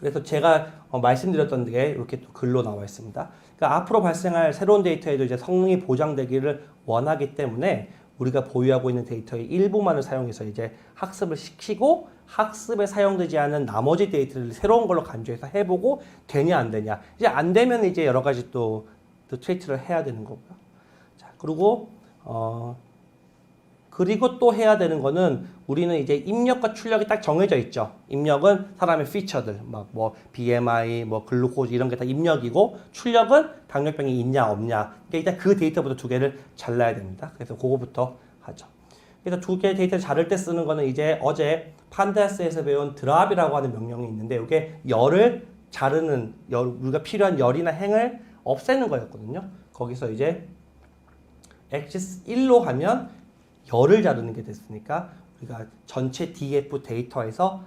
그래서 제가 말씀드렸던 게 이렇게 또 글로 나와 있습니다. 그러니까 앞으로 발생할 새로운 데이터에도 이제 성능이 보장되기를 원하기 때문에 우리가 보유하고 있는 데이터의 일부만을 사용해서 이제 학습을 시키고 학습에 사용되지 않은 나머지 데이터를 새로운 걸로 간주해서 해보고 되냐 안 되냐. 이제 안 되면 이제 여러 가지 또 트레이트를 해야 되는 거고요. 자, 그리고 또 해야 되는 거는 우리는 이제 입력과 출력이 딱 정해져 있죠. 입력은 사람의 피처들, 막 뭐 BMI, 뭐 글루코즈 이런 게 다 입력이고 출력은 당뇨병이 있냐 없냐. 그러니까 일단 그 데이터부터 두 개를 잘라야 됩니다. 그래서 그거부터 하죠. 그래서 두 개의 데이터를 자를 때 쓰는 거는 이제 어제 판다스에서 배운 드랍이라고 하는 명령이 있는데 이게 열을 자르는 우리가 필요한 열이나 행을 없애는 거였거든요. 거기서 이제 axis 1로 하면 열을 자르는 게 됐으니까 우리가 전체 DF 데이터에서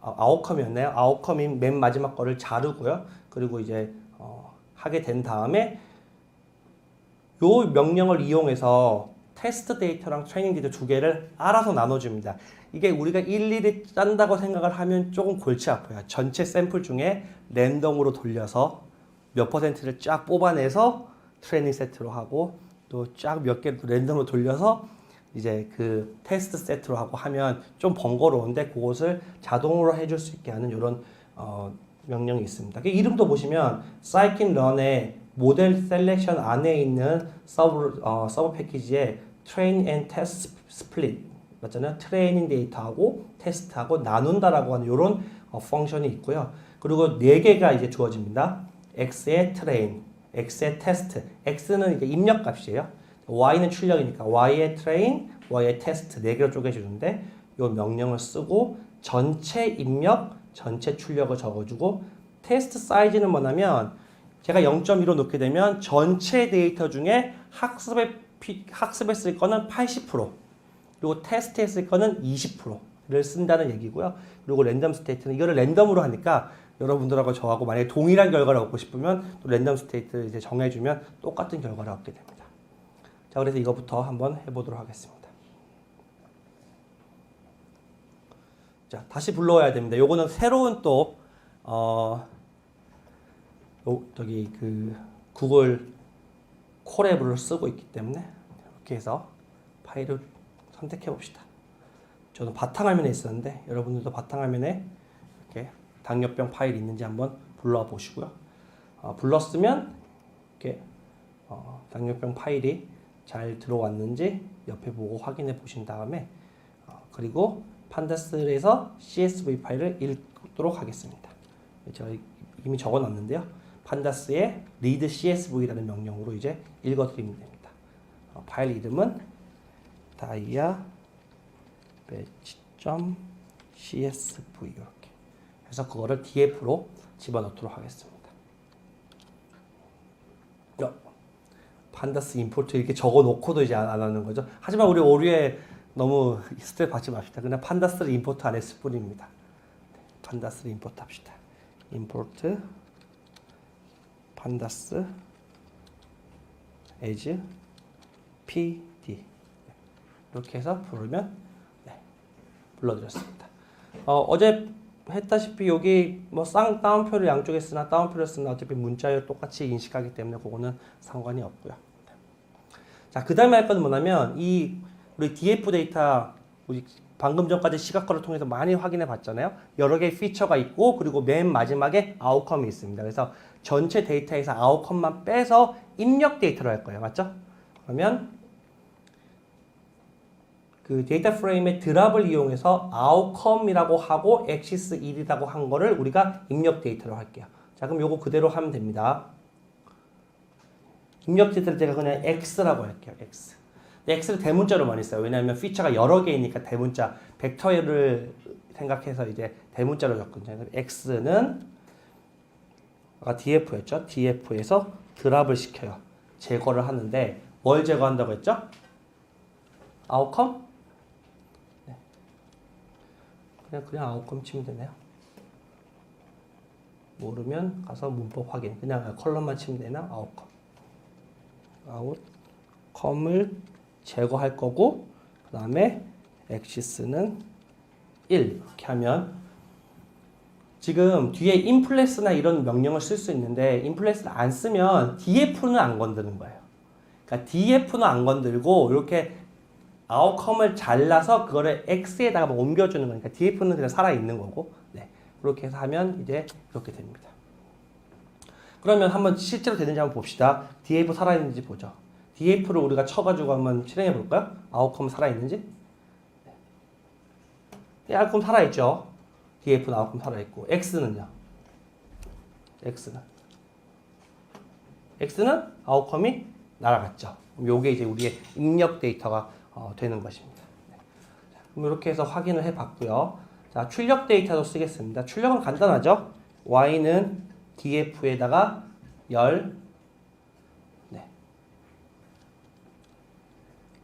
아웃컴이었나요? 아웃컴인 맨 마지막 거를 자르고요. 그리고 이제 하게 된 다음에 요 명령을 이용해서 테스트 데이터랑 트레이닝 데이터 두 개를 알아서 나눠줍니다. 이게 우리가 일일이 짠다고 생각을 하면 조금 골치 아파요. 전체 샘플 중에 랜덤으로 돌려서 몇 퍼센트를 쫙 뽑아내서 트레이닝 세트로 하고 또 쫙 몇 개 랜덤으로 돌려서 이제 그 테스트 세트로 하고 하면 좀 번거로운데 그것을 자동으로 해줄 수 있게 하는 이런 명령이 있습니다. 그 이름도 보시면 scikit-learn의 모델 셀렉션 안에 있는 서브 패키지에 train and test split 맞잖아요. 트레이닝 데이터하고 테스트하고 나눈다라고 하는 이런 펑션이 있고요. 그리고 4개가 이제 주어집니다. x의 train, x의 테스트, x는 이제 입력 값이에요. y는 출력이니까 y의 train, y의 테스트 4개로 쪼개주는데 이 명령을 쓰고 전체 입력, 전체 출력을 적어주고 테스트 사이즈는 뭐냐면 제가 0.1로 놓게 되면 전체 데이터 중에 학습에 쓸 거는 80% 그리고 테스트에 쓸 거는 20%를 쓴다는 얘기고요. 그리고 랜덤 스테이트는 이거를 랜덤으로 하니까 여러분들하고 저하고 만약에 동일한 결과를 얻고 싶으면 또 랜덤 스테이트를 이제 정해주면 똑같은 결과를 얻게 됩니다. 자, 그래서 이거부터 한번 해보도록 하겠습니다. 자, 다시 불러와야 됩니다. 요거는 새로운 또 저기 그 구글 콜앱을 쓰고 있기 때문에 이렇게 해서 파일을 선택해 봅시다. 저는 바탕화면에 있었는데 여러분들도 바탕화면에 이렇게 당뇨병 파일이 있는지 한번 불러와 보시고요. 불렀으면 이렇게 당뇨병 파일이 잘 들어왔는지 옆에 보고 확인해 보신 다음에 그리고 판다스에서 CSV 파일을 읽도록 하겠습니다. 제가 이미 적어놨는데요. 판다스의 read CSV라는 명령으로 이제 읽어드리면 됩니다. 파일 이름은 diabatch.csv 이렇게 해서 그거를 DF로 집어넣도록 하겠습니다. 판다스 임포트 이렇게 적어놓고도 이제 안 하는 거죠. 하지만 우리 오류에 너무 스트레스 받지 맙시다. 그냥 판다스를 임포트 안 했을 뿐입니다. 판다스를 임포트 합시다. 임포트 판다스 as pd 이렇게 해서 부르면 불러드렸습니다. 어제 했다시피 여기 뭐 다운표를 양쪽에 쓰나 다운표를 쓰나 어차피 문자열 똑같이 인식하기 때문에 그거는 상관이 없고요. 자, 그 다음에 할 건 뭐냐면 우리 DF 데이터 우리 방금 전까지 시각화를 통해서 많이 확인해 봤잖아요. 여러 개의 피처가 있고 그리고 맨 마지막에 아웃컴이 있습니다. 그래서 전체 데이터에서 아웃컴만 빼서 입력 데이터로 할 거예요. 맞죠? 그러면 그 데이터 프레임의 드랍을 이용해서 아웃컴이라고 하고 액시스 1이라고 한 거를 우리가 입력 데이터로 할게요. 자, 그럼 요거 그대로 하면 됩니다. 입력 데이터를 제가 그냥 X라고 할게요. X. X를 대문자로 많이 써요. 왜냐하면 피처가 여러 개이니까 대문자, 벡터를 생각해서 이제 대문자로 적거든요. X는 아까 DF였죠? DF에서 드랍을 시켜요. 제거를 하는데 뭘 제거한다고 했죠? 아웃컴? 네. 그냥 아웃컴 치면 되네요. 모르면 가서 문법 확인. 그냥 컬럼만 치면 되나? 아웃컴. 아웃컴을 제거할 거고 그 다음에 액시스는 1 이렇게 하면 지금 뒤에 인플레스나 이런 명령을 쓸 수 있는데 인플레스를 안 쓰면 df는 안 건드는 거예요. 그러니까 df는 안 건들고 이렇게 아웃컴을 잘라서 그거를 x에다가 뭐 옮겨주는 거니까 df는 그냥 살아있는 거고 네. 그렇게 해서 하면 이제 이렇게 됩니다. 그러면 한번 실제로 되는지 한번 봅시다. df 살아있는지 보죠. df를 우리가 쳐가지고 한번 실행해 볼까요? 아웃컴 살아있는지? 네. 아웃컴 살아있죠. df는 아웃컴 살아있고 x는요? x는 아웃컴이 날아갔죠. 그럼 요게 이제 우리의 입력 데이터가 되는 것입니다. 네. 자, 그럼 이렇게 해서 확인을 해봤고요. 자, 출력 데이터도 쓰겠습니다. 출력은 간단하죠. y는 df에다가 열 네.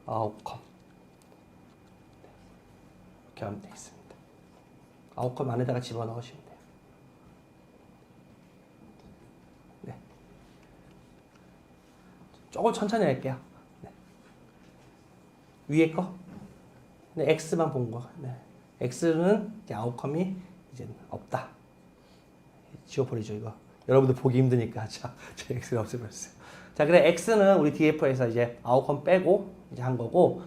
아웃컴 이렇게 하면 되겠습니다. 아웃컴 안에다가 집어넣으시면 돼요. 네. 조금 천천히 할게요. 네. 위에 거? 네, X만 본 거. 네. X는 이제 아웃컴이 이제 없다. 지워버리죠, 이거. 여러분들 보기 힘드니까. 자, 저 X를 없애버렸어요. 자, 그래, X는 우리 DF에서 이제 아웃컴 빼고 이제 한 거고,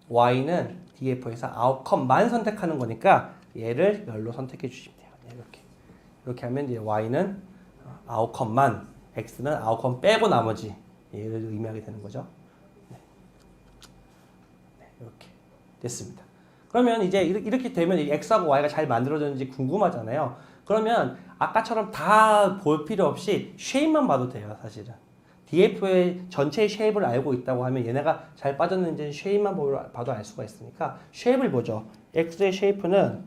Y는 DF에서 아웃컴만 선택하는 거니까 얘를 열로 선택해 주시면 돼요. 이렇게. 이렇게 하면 이제 Y는 아웃컴만, X는 아웃컴 빼고 나머지 얘를 의미하게 되는 거죠. 네. 네, 이렇게 됐습니다. 그러면 이제 이렇게 되면 X하고 Y가 잘 만들어졌는지 궁금하잖아요. 그러면 아까처럼 다 볼 필요 없이 쉐입만 봐도 돼요, 사실은. DF의 전체의 쉐입을 알고 있다고 하면 얘네가 잘 빠졌는지 쉐입만 봐도 알 수가 있으니까 쉐입을 보죠. X의 쉐이프는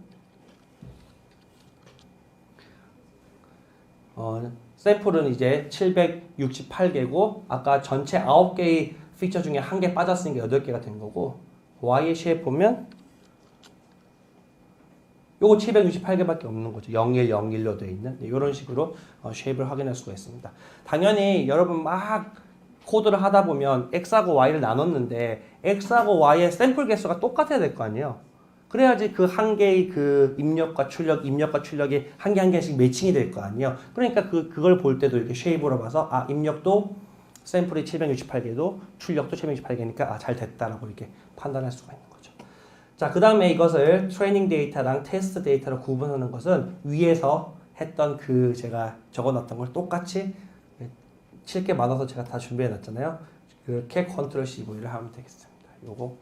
샘플은 이제 768개고 아까 전체 9개의 피처 중에 1개 빠졌으니까 8개가 된 거고 Y의 쉐입 보면 요거 768개밖에 없는 거죠. 0101로 되어 있는 이런 식으로 쉐입을 확인할 수가 있습니다. 당연히 여러분 막 코드를 하다 보면 X하고 Y를 나눴는데 X하고 Y의 샘플 개수가 똑같아야 될 거 아니에요. 그래야지 그 한 개의 그 입력과 출력이 한 개 한 개씩 매칭이 될 거 아니에요. 그러니까 그걸 볼 때도 이렇게 쉐입으로 봐서 아 입력도 샘플이 768개도 출력도 768개니까 잘 됐다라고 이렇게 판단할 수가 있는 거죠. 자, 그 다음에 이것을 트레이닝 데이터랑 테스트 데이터로 구분하는 것은 위에서 했던 그 제가 적어놨던 걸 똑같이 7개 많아서 제가 다 준비해 놨잖아요. 그렇게 컨트롤 C5를 하면 되겠습니다. 요거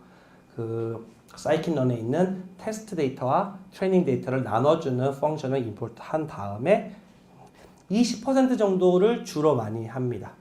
그 사이킨런에 있는 테스트 데이터와 트레이닝 데이터를 나눠주는 펑션을 임포트 한 다음에 20% 정도를 주로 많이 합니다.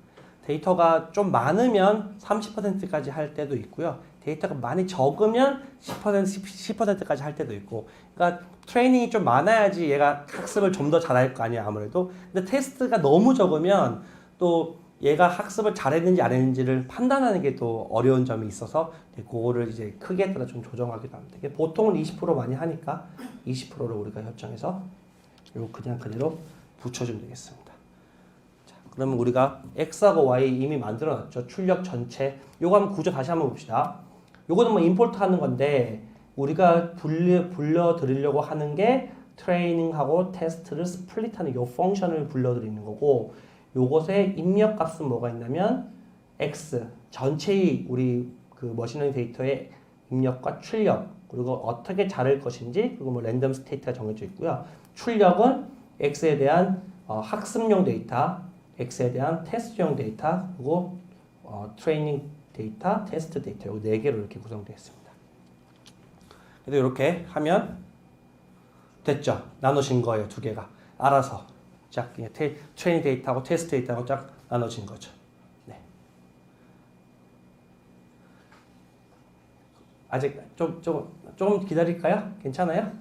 데이터가 좀 많으면 30%까지 할 때도 있고요. 데이터가 많이 적으면 10%까지 할 때도 있고. 그러니까 트레이닝이 좀 많아야지 얘가 학습을 좀 더 잘할 거 아니에요, 아무래도. 근데 테스트가 너무 적으면 또 얘가 학습을 잘했는지 안 했는지를 판단하는 게 또 어려운 점이 있어서 그거를 이제 크기에 따라 좀 조정하기도 합니다. 보통은 20% 많이 하니까 20%를 우리가 협정해서 요 그냥 그대로 붙여주면 되겠습니다. 자, 그러면 우리가 X하고 Y 이미 만들어놨죠. 출력 전체. 요거 한번 구조 다시 한번 봅시다. 요거는 뭐 임포트 하는 건데 우리가 불러드리려고 하는 게 트레이닝하고 테스트를 스플릿하는 요 펑션을 불러드리는 거고 요것의 입력 값은 뭐가 있냐면 X 전체의 우리 그 머신러닝 데이터의 입력과 출력 그리고 어떻게 자를 것인지 그리고 뭐 랜덤 스테이트가 정해져 있고요. 출력은 X에 대한 학습용 데이터, X에 대한 테스트용 데이터 그리고 트레이닝 데이터, 테스트 데이터 요 4개로 이렇게 구성되어 있습니다. 그래서 이렇게 하면 됐죠. 나눠진 거예요. 2개가 알아서 쫙 트레이닝 데이터하고 테스트 데이터하고 쫙 나눠진 거죠. 네. 아직 좀 기다릴까요? 괜찮아요?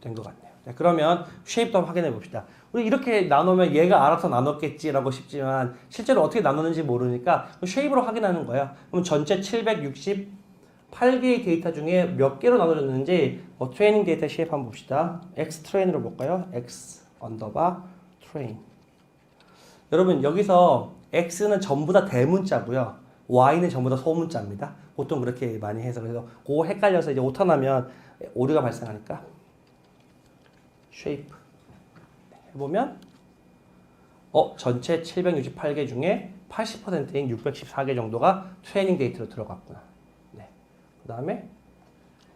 된 것 같네요. 네, 그러면 쉐입도 한번 확인해 봅시다. 우리 이렇게 나누면 얘가 알아서 나눴겠지라고 싶지만 실제로 어떻게 나누는지 모르니까 쉐입으로 확인하는 거예요. 그럼 전체 768개의 데이터 중에 몇 개로 나눠졌는지 트레이닝 데이터 쉐입 한번 봅시다. X 트레인으로 볼까요? X 언더바 트레인. 여러분 여기서 X는 전부 다 대문자고요. Y는 전부 다 소문자입니다. 보통 그렇게 많이 해서 그래서 그거 헷갈려서 이제 오타 나면 오류가 발생하니까 shape 해보면 전체 768개 중에 80%인 614개 정도가 트레이닝 데이터로 들어갔구나. 네. 그 다음에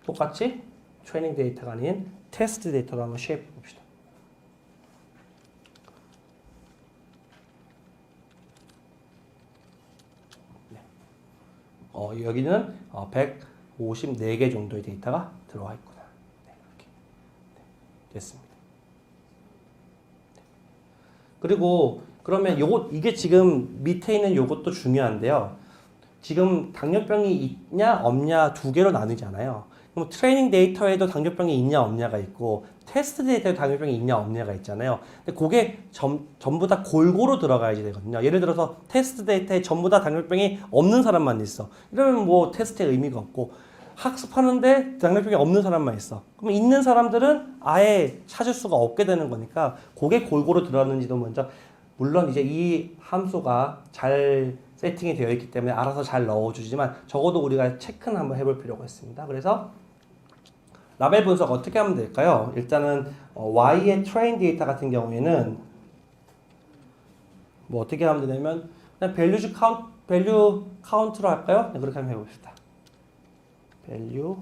똑같이 트레이닝 데이터가 아닌 테스트 데이터로 한번 shape 봅시다. 여기는 154개 정도의 데이터가 들어와 있구나. 네, 이렇게 됐습니다. 그리고 그러면 이게 지금 밑에 있는 요것도 중요한데요. 지금 당뇨병이 있냐 없냐 두 개로 나누잖아요. 그럼 트레이닝 데이터에도 당뇨병이 있냐 없냐가 있고 테스트 데이터에도 당뇨병이 있냐 없냐가 있잖아요. 근데 그게 전부 다 골고루 들어가야지 되거든요. 예를 들어서 테스트 데이터에 전부 다 당뇨병이 없는 사람만 있어. 이러면 뭐 테스트의 의미가 없고 학습하는데 당뇨병이 없는 사람만 있어. 그럼 있는 사람들은 아예 찾을 수가 없게 되는 거니까 그게 골고루 들어갔는지도 먼저 물론 이제 이 함수가 잘 세팅이 되어 있기 때문에 알아서 잘 넣어주지만 적어도 우리가 체크는 한번 해볼 필요가 있습니다. 그래서 라벨 분석 어떻게 하면 될까요? 일단은 Y의 트레인 데이터 같은 경우에는 뭐 어떻게 하면 되냐면 그냥 밸류 카운트로 할까요? 네, 그렇게 한번 해봅시다. 밸류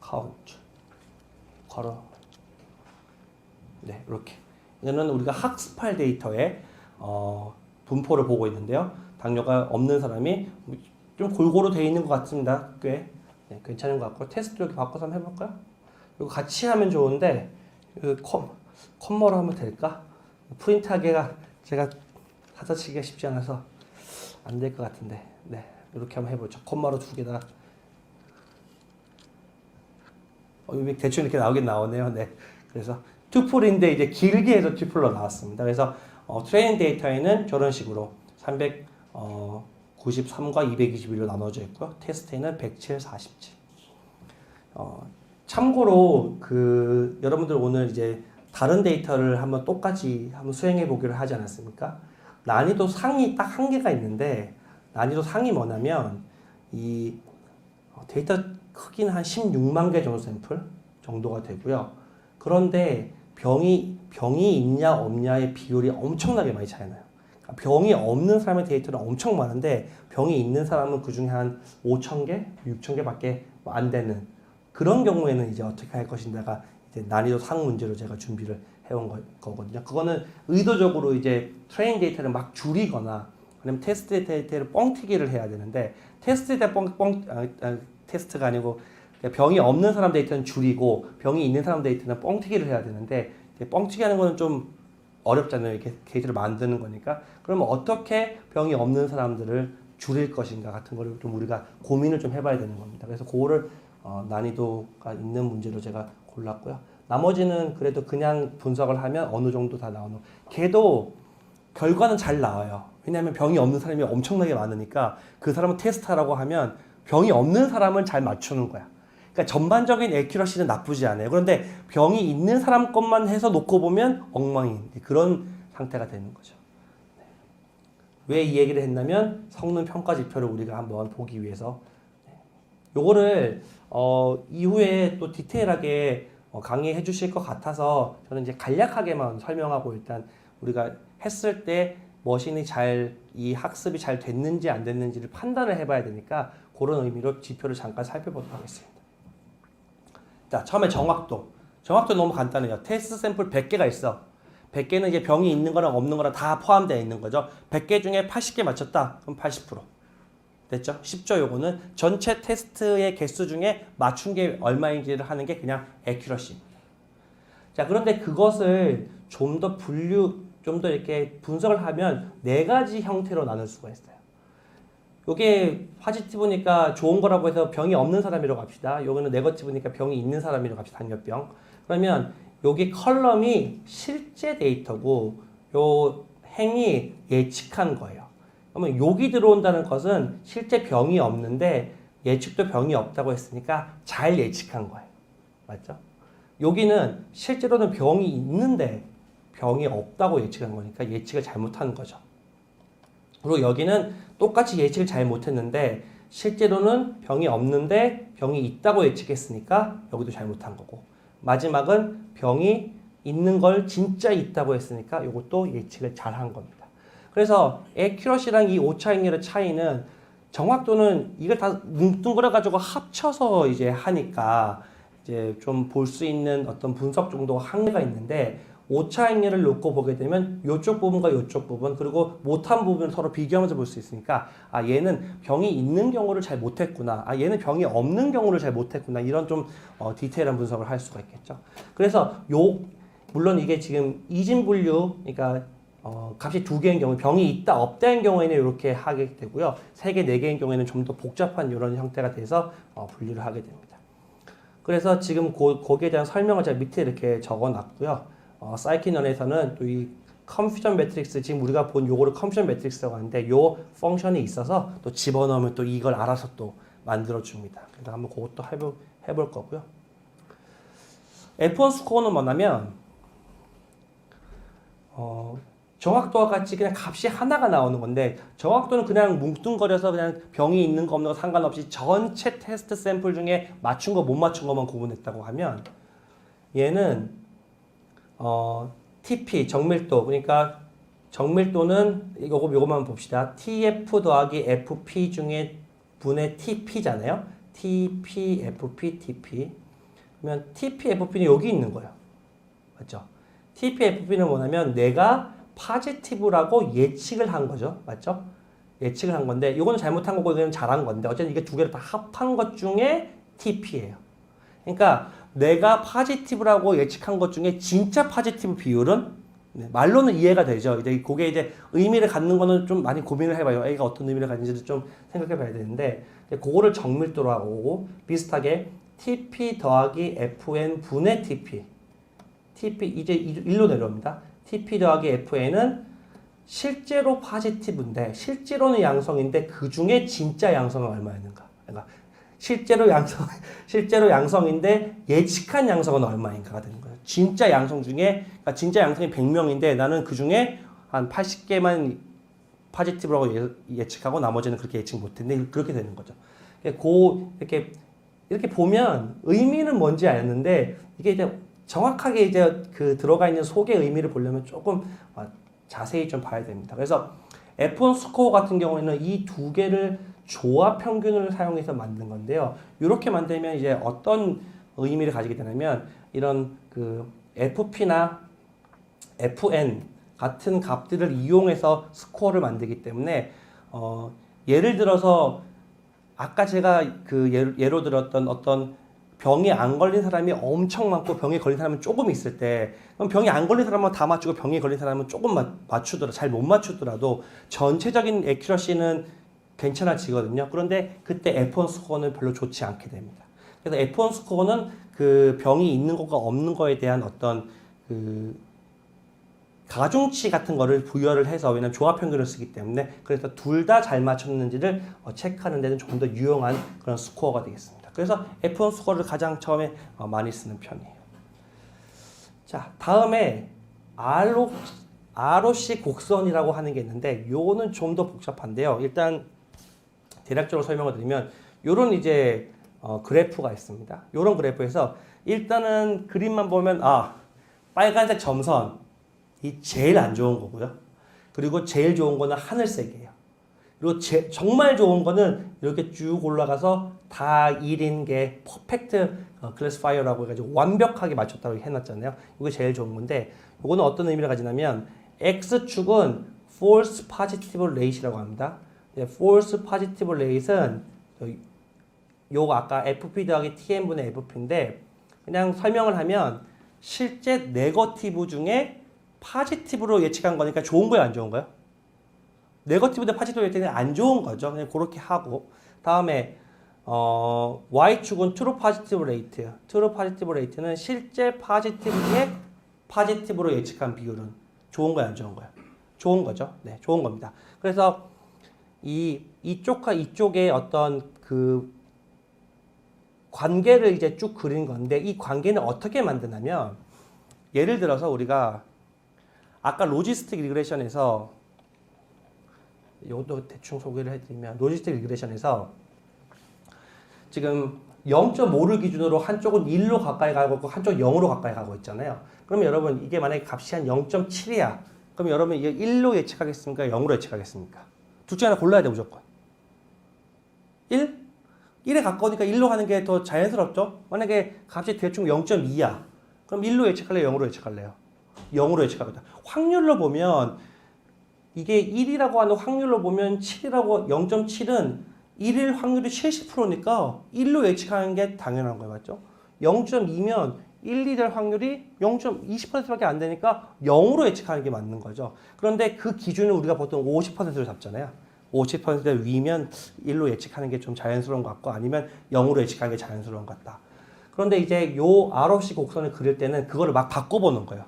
카운트 걸어 네 이렇게 이거는 우리가 학습할 데이터에 분포를 보고 있는데요. 당뇨가 없는 사람이 좀 골고루 되어 있는 것 같습니다. 꽤 네, 괜찮은 것 같고 테스트 이렇게 바꿔서 한번 해볼까요? 이거 같이 하면 좋은데 컴머로 하면 될까? 프린트하기가 제가 받아치기가 쉽지 않아서 안 될 것 같은데 네 이렇게 한번 해보죠. 컴마로 두 개다. 대충 이렇게 나오긴 나오네요. 네 그래서 투플인데 이제 길게 해서 투플로 나왔습니다. 그래서 트레이닝 데이터에는 저런 식으로 393과 221로 나눠져 있고요. 테스트에는 107, 47. 참고로 여러분들 오늘 이제 다른 데이터를 한번 똑같이 한번 수행해 보기를 하지 않았습니까? 난이도 상이 딱 한 개가 있는데 난이도 상이 뭐냐면 이 데이터 크기는 한 16만 개 정도 샘플 정도가 되고요. 그런데 병이 있냐 없냐의 비율이 엄청나게 많이 차이 나요. 그러니까 병이 없는 사람의 데이터는 엄청 많은데 병이 있는 사람은 그 중에 한 5,000개, 6,000개밖에 안 되는 그런 경우에는 이제 어떻게 할 것인가가 이제 난이도 상 문제로 제가 준비를 해온 거거든요. 그거는 의도적으로 이제 트레이닝 데이터를 막 줄이거나 아니면 테스트 데이터를 뻥튀기를 해야 되는데 테스트 데이터 테스트가 아니고 병이 없는 사람 데이터는 줄이고 병이 있는 사람 데이터는 뻥튀기를 해야 되는데 뻥튀기 하는 거는 좀 어렵잖아요. 이렇게 데이터를 만드는 거니까. 그러면 어떻게 병이 없는 사람들을 줄일 것인가 같은 거를 좀 우리가 고민을 좀 해봐야 되는 겁니다. 그래서 그거를 난이도가 있는 문제로 제가 골랐고요. 나머지는 그래도 그냥 분석을 하면 어느 정도 다 나오는. 걔도 결과는 잘 나와요. 왜냐하면 병이 없는 사람이 엄청나게 많으니까 그 사람을 테스트하라고 하면 병이 없는 사람을 잘 맞추는 거야. 그러니까 전반적인 에큐러시는 나쁘지 않아요. 그런데 병이 있는 사람 것만 해서 놓고 보면 엉망인 그런 상태가 되는 거죠. 왜 이 얘기를 했냐면 성능 평가 지표를 우리가 한번 보기 위해서 요거를 이후에 또 디테일하게 강의해 주실 것 같아서 저는 이제 간략하게만 설명하고 일단 우리가 했을 때 머신이 이 학습이 잘 됐는지 안 됐는지를 판단을 해봐야 되니까 그런 의미로 지표를 잠깐 살펴보도록 하겠습니다. 자, 처음에 정확도. 정확도 너무 간단해요. 테스트 샘플 100개가 있어. 100개는 이제 병이 있는 거랑 없는 거랑 다 포함되어 있는 거죠. 100개 중에 80개 맞췄다. 그럼 80%. 됐죠? 쉽죠, 요거는. 전체 테스트의 개수 중에 맞춘 게 얼마인지를 하는 게 그냥 액큐러시입니다. 자, 그런데 그것을 좀 더 이렇게 분석을 하면 4가지 형태로 나눌 수가 있어요. 요게 파지티브니까 좋은 거라고 해서 병이 없는 사람이라고 합시다. 요거는 네거티브니까 병이 있는 사람이라고 합시다. 당뇨병. 그러면 요게 컬럼이 실제 데이터고 요 행이 예측한 거예요. 그러면 여기 들어온다는 것은 실제 병이 없는데 예측도 병이 없다고 했으니까 잘 예측한 거예요. 맞죠? 여기는 실제로는 병이 있는데 병이 없다고 예측한 거니까 예측을 잘못한 거죠. 그리고 여기는 똑같이 예측을 잘 못했는데 실제로는 병이 없는데 병이 있다고 예측했으니까 여기도 잘못한 거고, 마지막은 병이 있는 걸 진짜 있다고 했으니까 이것도 예측을 잘 한 겁니다. 그래서 에큐러시랑 이 오차익률의 차이는, 정확도는 이걸 다 뭉뚱그려 가지고 합쳐서 이제 하니까 이제 좀 볼 수 있는 어떤 분석 정도 한계가 있는데, 오차익률을 놓고 보게 되면 이쪽 부분과 이쪽 부분, 그리고 못한 부분을 서로 비교하면서 볼 수 있으니까, 아 얘는 병이 있는 경우를 잘 못했구나, 아 얘는 병이 없는 경우를 잘 못했구나, 이런 좀 디테일한 분석을 할 수가 있겠죠. 그래서 물론 이게 지금 이진분류, 그러니까 값이 두 개인 경우, 병이 있다 없다인 경우에는 이렇게 하게 되고요. 세 개, 네 개인 경우에는 좀 더 복잡한 이런 형태가 돼서 분류를 하게 됩니다. 그래서 지금 거기에 대한 설명을 제가 밑에 이렇게 적어놨고요. 사이킨원에서는 또 이 컨퓨전 매트릭스, 지금 우리가 본 요거를 컨퓨전 매트릭스라고 하는데, 요 펑션이 있어서 또 집어넣으면 또 이걸 알아서 또 만들어줍니다. 그래서 한번 그것도 해볼 거고요. F1 스코어는 뭐냐면, 정확도와 같이 그냥 값이 하나가 나오는 건데, 정확도는 그냥 뭉뚱거려서 그냥 병이 있는 거 없는 거 상관없이 전체 테스트 샘플 중에 맞춘 거 못 맞춘 거만 구분했다고 하면, 얘는 TP 정밀도, 그러니까 정밀도는 요거만 봅시다. TF 더하기 FP 중에 분의 TP잖아요. TP, FP, TP. 그러면 TP, FP는 여기 있는 거예요. 맞죠? TP, FP는 뭐냐면 내가 파지티브라고 예측을 한 거죠. 맞죠? 예측을 한 건데, 이거는 잘못한 거고 이거는 잘한 건데, 어쨌든 이게 두 개를 다 합한 것 중에 TP예요. 그러니까 내가 파지티브라고 예측한 것 중에 진짜 파지티브 비율은, 말로는 이해가 되죠. 이제 그게 이제 의미를 갖는 거는 좀 많이 고민을 해봐요. A가 어떤 의미를 가지는지도 좀 생각해봐야 되는데, 그거를 정밀도로 하고, 비슷하게 TP 더하기 FN 분의 TP. TP 이제 1로 내려옵니다. TP 더하기 FN은 실제로 파지티브인데, 실제로는 양성인데 그 중에 진짜 양성은 얼마였는가? 그러니까 실제로 양성인데 예측한 양성은 얼마인가가 되는 거예요. 진짜 양성 중에, 그러니까 진짜 양성이 100명인데 나는 그 중에 한 80개만 파지티브라고 예측하고 나머지는 그렇게 예측 못했는데, 그렇게 되는 거죠. 이렇게 보면 의미는 뭔지 알았는데, 이게 이제 정확하게 이제 그 들어가 있는 속의 의미를 보려면 조금 자세히 좀 봐야 됩니다. 그래서 F1 스코어 같은 경우에는 이 두 개를 조합 평균을 사용해서 만든 건데요. 이렇게 만들면 이제 어떤 의미를 가지게 되냐면, 이런 그 FP나 FN 같은 값들을 이용해서 스코어를 만들기 때문에, 예를 들어서 아까 제가 그 예로 들었던 어떤 병이 안 걸린 사람이 엄청 많고 병에 걸린 사람은 조금 있을 때, 그럼 병이 안 걸린 사람은 다 맞추고 병에 걸린 사람은 조금 잘 못 맞추더라도 전체적인 에큐러시는 괜찮아지거든요. 그런데 그때 F1 스코어는 별로 좋지 않게 됩니다. 그래서 F1 스코어는 그 병이 있는 것과 없는 거에 대한 어떤 그 가중치 같은 거를 부여를 해서, 왜냐면 조합 평균을 쓰기 때문에, 그래서 둘 다 잘 맞췄는지를 체크하는 데는 조금 더 유용한 그런 스코어가 되겠습니다. 그래서 F1 스코어를 가장 처음에 많이 쓰는 편이에요. 자, 다음에 ROC 곡선이라고 하는 게 있는데, 요거는 좀 더 복잡한데요. 일단 대략적으로 설명을 드리면, 요런 이제 그래프가 있습니다. 요런 그래프에서 일단은 그림만 보면, 빨간색 점선이 제일 안 좋은 거고요. 그리고 제일 좋은 거는 하늘색이에요. 그리고 정말 좋은 거는 이렇게 쭉 올라가서 다 1인 게 퍼펙트 클래스파이어라고 해가지고 완벽하게 맞췄다고 해놨잖아요. 이게 제일 좋은 건데, 이거는 어떤 의미를 가지냐면, X축은 false positive rate이라고 합니다. false positive rate은 요거 아까 FP 더하기 TN분의 FP인데, 그냥 설명을 하면 실제 네거티브 중에 파지티브로 예측한 거니까 좋은 거예요, 안 좋은 거예요? 네거티브 대 파지티브 예측은 안 좋은 거죠. 그냥 그렇게 하고, 다음에 Y축은 true positive rate예요. true positive rate는 실제 파지티브 중에 파지티브로 예측한 비율은 좋은 거예요, 안 좋은 거예요? 좋은 거죠. 네, 좋은 겁니다. 그래서 이쪽과 이쪽의 어떤 그 관계를 이제 쭉 그린 건데, 이 관계는 어떻게 만드냐면, 예를 들어서 우리가 아까 로지스틱 리그레션에서 이것도 대충 소개를 해드리면 로지스틱 리그레션에서 지금 0.5를 기준으로 한쪽은 1로 가까이 가고 있고 한쪽은 0으로 가까이 가고 있잖아요. 그러면 여러분 이게 만약에 값이 한 0.7이야. 그럼 여러분 이게 1로 예측하겠습니까? 0으로 예측하겠습니까? 둘 중에 하나 골라야 돼 무조건. 1? 1에 가까우니까 1로 가는 게 더 자연스럽죠? 만약에 값이 대충 0.2야. 그럼 1로 예측할래요? 0으로 예측할래요? 0으로 예측하겠다. 확률로 보면 이게 1이라고 하는 확률로 보면 7이라고 0.7은 1일 확률이 70%니까 1로 예측하는 게 당연한 거예요. 맞죠? 0.2면 1, 2될 확률이 0.20%밖에 안 되니까 0으로 예측하는 게 맞는 거죠. 그런데 그 기준을 우리가 보통 50%로 잡잖아요. 50% 위면 1로 예측하는 게 좀 자연스러운 것 같고 아니면 0으로 예측하는 게 자연스러운 것 같다. 그런데 이제 요 ROC 곡선을 그릴 때는 그거를 막 바꿔보는 거예요.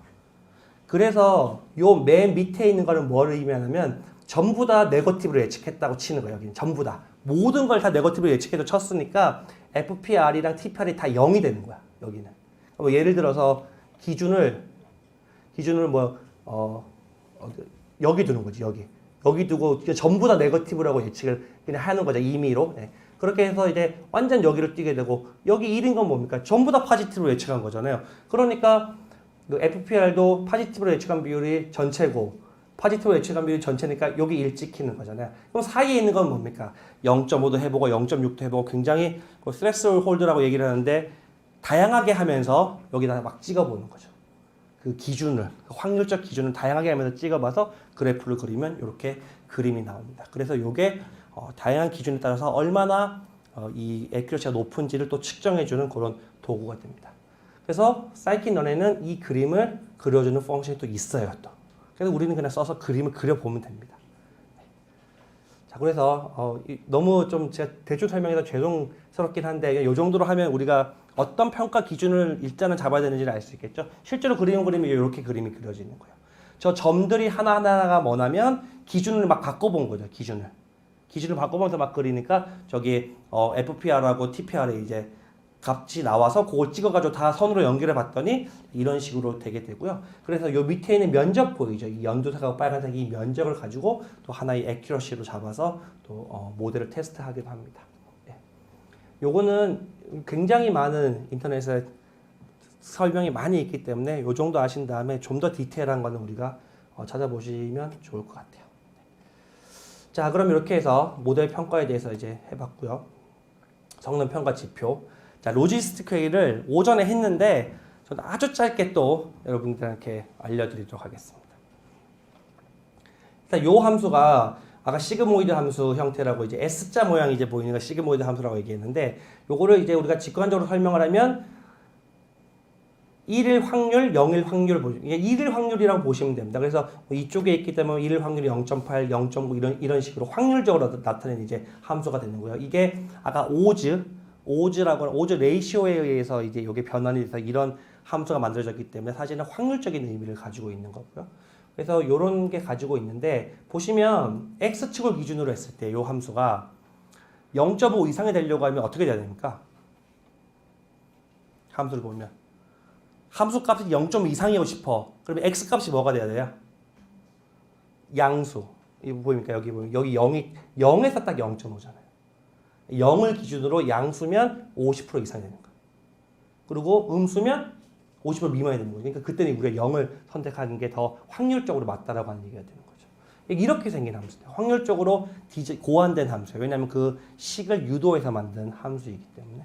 그래서 요 맨 밑에 있는 거는 뭐를 의미하냐면 전부 다 네거티브로 예측했다고 치는 거예요. 여기는 전부 다. 모든 걸 다 네거티브로 예측해서 쳤으니까 FPR이랑 TPR이 다 0이 되는 거야. 여기는. 뭐 예를 들어서 기준을 여기 두는 거지. 여기 두고 전부 다 네거티브라고 예측을 그냥 하는 거죠. 임의로. 네. 그렇게 해서 이제 완전 여기를 띄게 되고 여기 1인 건 뭡니까? 전부 다 파지티브로 예측한 거잖아요. 그러니까 그 FPR도 파지티브로 예측한 비율이 전체고 파지티브로 예측한 비율이 전체니까 여기 1 찍히는 거잖아요. 그럼 사이에 있는 건 뭡니까? 0.5도 해보고 0.6도 해보고 굉장히 스트레스홀드라고 얘기를 하는데 다양하게 하면서 여기다 막 찍어보는 거죠. 그 기준을, 그 확률적 기준을 다양하게 하면서 찍어봐서 그래프를 그리면 이렇게 그림이 나옵니다. 그래서 이게 다양한 기준에 따라서 얼마나 이 액큐러시가 높은지를 또 측정해주는 그런 도구가 됩니다. 그래서 사이킨런에는 이 그림을 그려주는 펑션이 또 있어요. 또. 그래서 우리는 그냥 써서 그림을 그려보면 됩니다. 자, 그래서 너무 좀 제가 대충 설명해서 죄송스럽긴 한데 이 정도로 하면 우리가 어떤 평가 기준을 일단은 잡아야 되는지를 알 수 있겠죠. 실제로 그리는 그림이 이렇게 그림이 그려지는 거예요. 저 점들이 하나하나가 뭐냐면 기준을 막 바꿔본 거죠. 기준을 바꿔보면서 막 그리니까 저기 FPR하고 TPR에 이제 값이 나와서 그걸 찍어가지고 다 선으로 연결해 봤더니 이런 식으로 되게 되고요. 그래서 요 밑에 있는 면적 보이죠? 이 연두색하고 빨간색이 이 면적을 가지고 또 하나의 액큐러시로 잡아서 또 모델을 테스트하기도 합니다. 예. 요거는 굉장히 많은 인터넷에 설명이 많이 있기 때문에 요 정도 아신 다음에 좀 더 디테일한 거는 우리가 찾아보시면 좋을 것 같아요. 자, 그럼 이렇게 해서 모델 평가에 대해서 이제 해봤고요. 성능 평가 지표. 자, 로지스틱 회의를 오전에 했는데 저는 아주 짧게 또 여러분들한테 알려드리도록 하겠습니다. 일단 요 함수가 아까 시그모이드 함수 형태라고 이제 S자 모양이 이제 보이는 거 시그모이드 함수라고 얘기했는데 요거를 이제 우리가 직관적으로 설명을 하면 1일 확률, 0일 확률 이게 1일 확률이라고 보시면 됩니다. 그래서 이쪽에 있기 때문에 1일 확률이 0.8, 0.9 이런 식으로 확률적으로 나타내는 이제 함수가 되는 거예요. 이게 아까 오즈 레이시오에 의해서 이제 이게 변환이 돼서 이런 함수가 만들어졌기 때문에 사실은 확률적인 의미를 가지고 있는 거고요. 그래서 이런 게 가지고 있는데 보시면 x축을 기준으로 했을 때 이 함수가 0.5 이상이 되려고 하면 어떻게 돼야 됩니까? 함수를 보면 함수 값이 0.5 이상이고 싶어. 그러면 x 값이 뭐가 돼야 돼요? 양수. 이거 보입니까? 여기 보면 여기 0에서 딱 0.5잖아요. 0을 기준으로 양수면 50% 이상 되는 거예요. 그리고 음수면 50% 미만이 되는 거죠. 그러니까 그때는 우리가 0을 선택하는 게 더 확률적으로 맞다라고 하는 얘기가 되는 거죠. 이렇게 생긴 함수예요. 확률적으로 고안된 함수예요. 왜냐하면 그 식을 유도해서 만든 함수이기 때문에.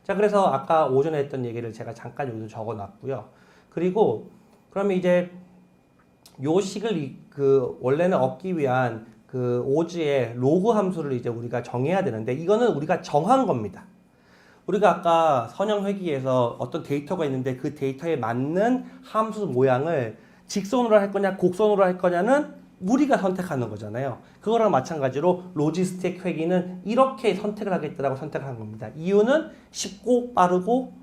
자, 그래서 아까 오전에 했던 얘기를 제가 잠깐 여기도 적어놨고요. 그리고 그러면 이제 요 식을 원래는 얻기 위한 그 오즈의 로그 함수를 이제 우리가 정해야 되는데 이거는 우리가 정한 겁니다. 우리가 아까 선형 회귀에서 어떤 데이터가 있는데 그 데이터에 맞는 함수 모양을 직선으로 할 거냐 곡선으로 할 거냐는 우리가 선택하는 거잖아요. 그거랑 마찬가지로 로지스틱 회귀는 이렇게 선택을 하겠다라고 선택한 겁니다. 이유는 쉽고 빠르고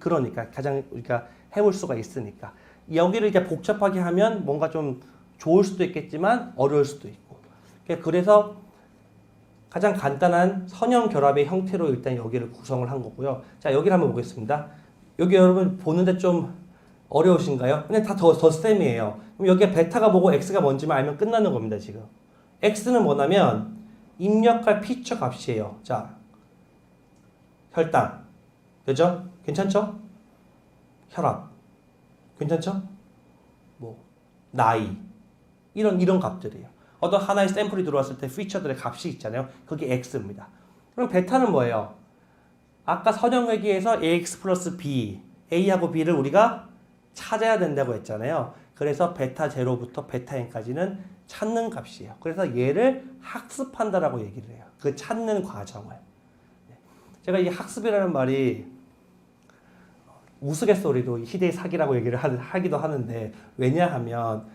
그러니까 가장 우리가 해볼 수가 있으니까. 여기를 이제 복잡하게 하면 뭔가 좀 좋을 수도 있겠지만 어려울 수도 있고. 그래서 가장 간단한 선형 결합의 형태로 일단 여기를 구성을 한 거고요. 자, 여기를 한번 보겠습니다. 여기 여러분 보는데 좀 어려우신가요? 근데 다 더 셈이에요. 그럼 여기에 베타가 뭐고 x가 뭔지만 알면 끝나는 겁니다, 지금. x는 뭐냐면 입력할 피처 값이에요. 자, 혈당. 그죠? 괜찮죠? 혈압. 괜찮죠? 뭐 나이. 이런 값들이에요. 어떤 하나의 샘플이 들어왔을 때 피처들의 값이 있잖아요. 그게 x입니다. 그럼 베타는 뭐예요? 아까 선형회귀에서 ax 플러스 b, a하고 b를 우리가 찾아야 된다고 했잖아요. 그래서 베타 제로부터 베타 n까지는 찾는 값이에요. 그래서 얘를 학습한다라고 얘기를 해요. 그 찾는 과정을. 제가 이 학습이라는 말이 우스갯소리로 희대의 사기라고 얘기를 하기도 하는데, 왜냐하면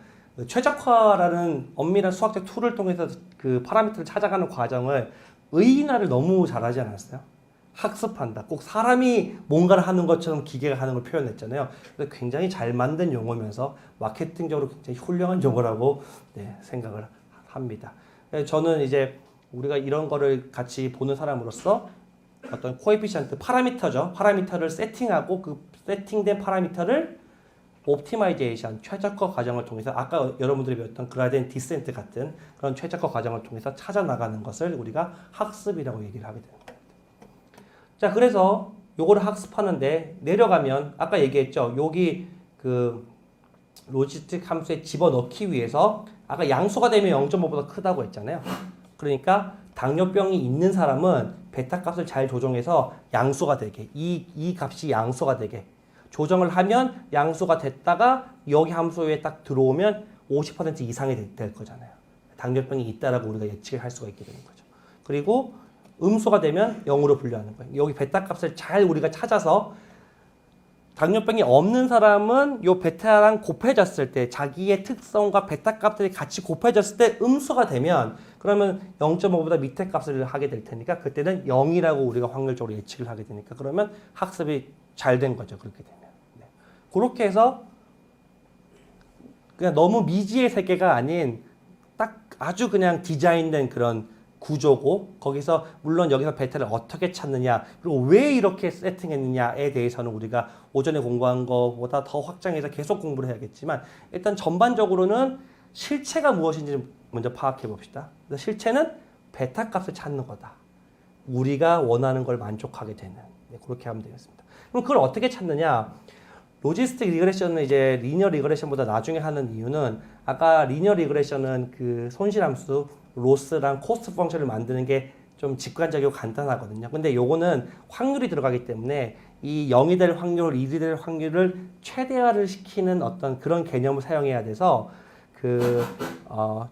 최적화라는 엄밀한 수학적 툴을 통해서 그 파라미터를 찾아가는 과정을 의인화를 너무 잘하지 않았어요? 학습한다. 꼭 사람이 뭔가를 하는 것처럼 기계가 하는 걸 표현했잖아요. 그래서 굉장히 잘 만든 용어면서 마케팅적으로 굉장히 훌륭한 용어라고 생각을 합니다. 저는 이제 우리가 이런 거를 같이 보는 사람으로서 어떤 코에피션트, 파라미터죠. 파라미터를 세팅하고 그 세팅된 파라미터를 옵티마이제이션, 최적화 과정을 통해서 아까 여러분들이 배웠던 그라디언트 디센트 같은 그런 최적화 과정을 통해서 찾아 나가는 것을 우리가 학습이라고 얘기를 하게 되는 거예요. 자, 그래서 요거를 학습하는데 내려가면 아까 얘기했죠. 여기 그 로지스틱 함수에 집어넣기 위해서 아까 양수가 되면 0.5보다 크다고 했잖아요. 그러니까 당뇨병이 있는 사람은 베타 값을 잘 조정해서 양수가 되게 이 값이 양수가 되게 조정을 하면 양수가 됐다가 여기 함수에 딱 들어오면 50% 이상이 될 거잖아요. 당뇨병이 있다라고 우리가 예측을 할 수가 있게 되는 거죠. 그리고 음수가 되면 0으로 분류하는 거예요. 여기 베타 값을 잘 우리가 찾아서 당뇨병이 없는 사람은 요 베타랑 곱해졌을 때 자기의 특성과 베타 값들이 같이 곱해졌을 때 음수가 되면 그러면 0.5보다 밑에 값을 하게 될 테니까 그때는 0이라고 우리가 확률적으로 예측을 하게 되니까 그러면 학습이 잘 된 거죠. 그렇게 되면. 네. 그렇게 해서 그냥 너무 미지의 세계가 아닌 딱 아주 그냥 디자인된 그런 구조고 거기서 물론 여기서 베타를 어떻게 찾느냐 그리고 왜 이렇게 세팅했느냐에 대해서는 우리가 오전에 공부한 것보다 더 확장해서 계속 공부를 해야겠지만 일단 전반적으로는 실체가 무엇인지 먼저 파악해 봅시다. 실체는 베타 값을 찾는 거다. 우리가 원하는 걸 만족하게 되는 그렇게 하면 되겠습니다. 그럼 그걸 어떻게 찾느냐? 로지스틱 리그레션은 이제 리니어 리그레션보다 나중에 하는 이유는 아까 리니어 리그레션은 그 손실함수 로스랑 코스트 펑션을 만드는 게 좀 직관적이고 간단하거든요. 근데 요거는 확률이 들어가기 때문에 이 0이 될 확률, 1이 될 확률을 최대화를 시키는 어떤 그런 개념을 사용해야 돼서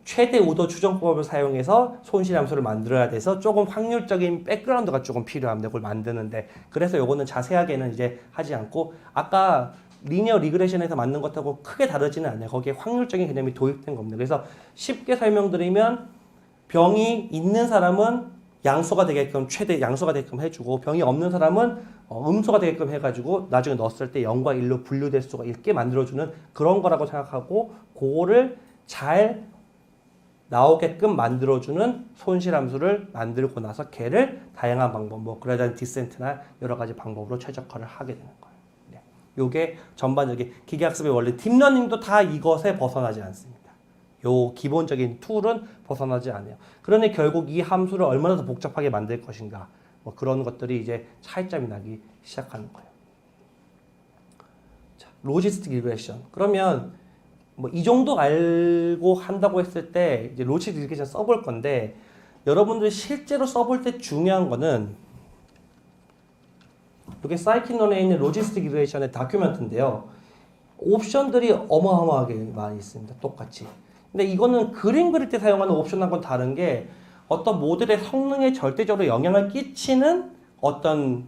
최대 우도 추정법을 사용해서 손실함수를 만들어야 돼서 조금 확률적인 백그라운드가 조금 필요합니다. 그걸 만드는데 그래서 요거는 자세하게는 이제 하지 않고 아까 리니어 리그레션에서 만든 것하고 크게 다르지는 않아요. 거기에 확률적인 개념이 도입된 겁니다. 그래서 쉽게 설명드리면 병이 있는 사람은 양수가 되게끔 최대 양수가 되게끔 해주고 병이 없는 사람은 음수가 되게끔 해가지고 나중에 넣었을 때 0과 1로 분류될 수가 있게 만들어주는 그런 거라고 생각하고 그거를 잘 나오게끔 만들어주는 손실함수를 만들고 나서 걔를 다양한 방법, 뭐 그라디언트 디센트나 여러 가지 방법으로 최적화를 하게 되는 거예요. 네. 요게 전반적인 기계학습의 원리, 딥러닝도 다 이것에 벗어나지 않습니다. 요 기본적인 툴은 벗어나지 않아요. 그러니 결국 이 함수를 얼마나 더 복잡하게 만들 것인가, 뭐 그런 것들이 이제 차이점이 나기 시작하는 거예요. 자, 로지스틱 리그레션. 그러면 뭐 이 정도 알고 한다고 했을 때 이제 로지스틱 리그레션 써볼 건데 여러분들 실제로 써볼 때 중요한 거는 이게 사이킨론에 있는 로지스틱 리그레션의 다큐멘트인데요. 옵션들이 어마어마하게 많이 있습니다. 똑같이. 근데 이거는 그림 그릴 때 사용하는 옵션하고는 다른 게 어떤 모델의 성능에 절대적으로 영향을 끼치는 어떤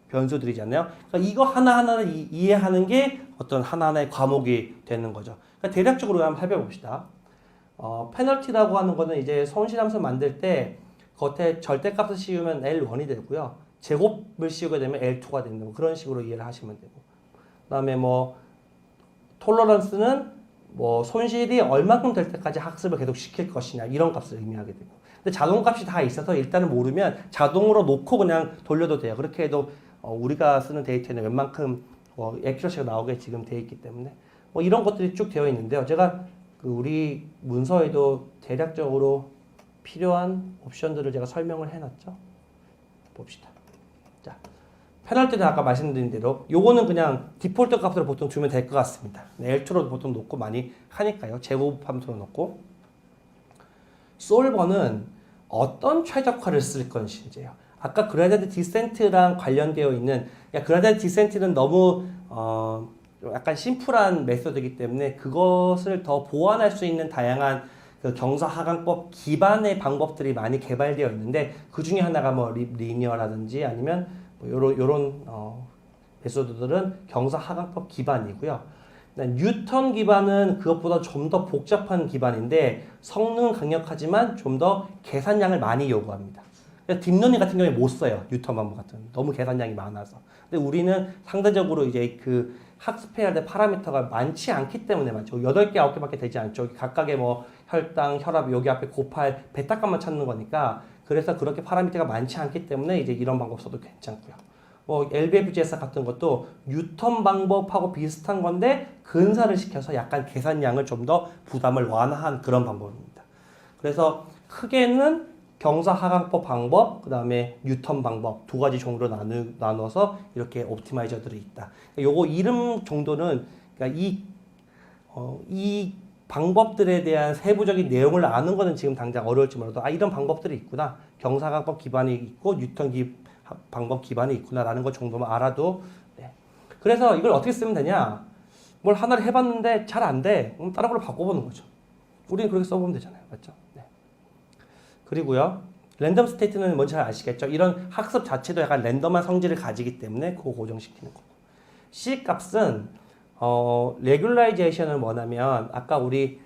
변수들이잖아요. 그러니까 이거 하나하나를 이해하는 게 어떤 하나하나의 과목이 되는 거죠. 그러니까 대략적으로 한번 살펴봅시다. 페널티라고 하는 거는 이제 손실함수 만들 때 겉에 절대값을 씌우면 L1이 되고요. 제곱을 씌우게 되면 L2가 된다고 그런 식으로 이해를 하시면 되고. 그다음에 뭐 톨러런스는 뭐 손실이 얼마큼 될 때까지 학습을 계속 시킬 것이냐 이런 값을 의미하게 되고 근데 자동값이 다 있어서 일단은 모르면 자동으로 놓고 그냥 돌려도 돼요. 그렇게 해도 우리가 쓰는 데이터는 웬만큼 액큐러시가 나오게 지금 되어 있기 때문에 뭐 이런 것들이 쭉 되어 있는데요. 제가 그 우리 문서에도 대략적으로 필요한 옵션들을 제가 설명을 해놨죠. 봅시다. 자, 페널티는 아까 말씀드린 대로 요거는 그냥 디폴트 값으로 보통 두면 될 것 같습니다. L2로 보통 놓고 많이 하니까요. 제곱 함수로 놓고. 솔버는 어떤 최적화를 쓸 것인지요. 아까 그라디언트 디센트랑 관련되어 있는, 그라디언트 디센트는 너무 약간 심플한 메소드이기 때문에 그것을 더 보완할 수 있는 다양한 그 경사하강법 기반의 방법들이 많이 개발되어 있는데 그 중에 하나가 뭐 리니어라든지 아니면 뭐 요런 메소드들은 경사하강법 기반이고요. 뉴턴 기반은 그것보다 좀 더 복잡한 기반인데 성능은 강력하지만 좀 더 계산량을 많이 요구합니다. 딥러닝 같은 경우에 못 써요. 뉴턴 방법 같은 너무 계산량이 많아서. 근데 우리는 상대적으로 이제 그 학습해야 될 파라미터가 많지 않기 때문에 맞죠. 8개, 9개밖에 되지 않죠. 각각의 뭐 혈당, 혈압 여기 앞에 곱할 베타 값만 찾는 거니까 그래서 그렇게 파라미터가 많지 않기 때문에 이제 이런 방법 써도 괜찮고요. 뭐 LBFGS 같은 것도 뉴턴 방법하고 비슷한 건데 근사를 시켜서 약간 계산량을 좀 더 부담을 완화한 그런 방법입니다. 그래서 크게는 경사하강법 방법, 그 다음에 뉴턴 방법 두 가지 종류로 나눠서 이렇게 옵티마이저들이 있다. 요거 이름 정도는 그러니까 이 방법들에 대한 세부적인 내용을 아는 거는 지금 당장 어려울지 몰라도 이런 방법들이 있구나. 경사하강법 기반이 있고 뉴턴 방법 기반이 있구나라는 것 정도만 알아도 네. 그래서 이걸 어떻게 쓰면 되냐? 뭘 하나를 해봤는데 잘 안 돼. 그럼 다른 걸로 바꿔보는 거죠. 우리는 그렇게 써보면 되잖아요. 맞죠? 네. 그리고요. 랜덤 스테이트는 뭔지 잘 아시겠죠? 이런 학습 자체도 약간 랜덤한 성질을 가지기 때문에 그거 고정시키는 거고. C 값은 레귤라이제이션은 뭐냐면 아까 우리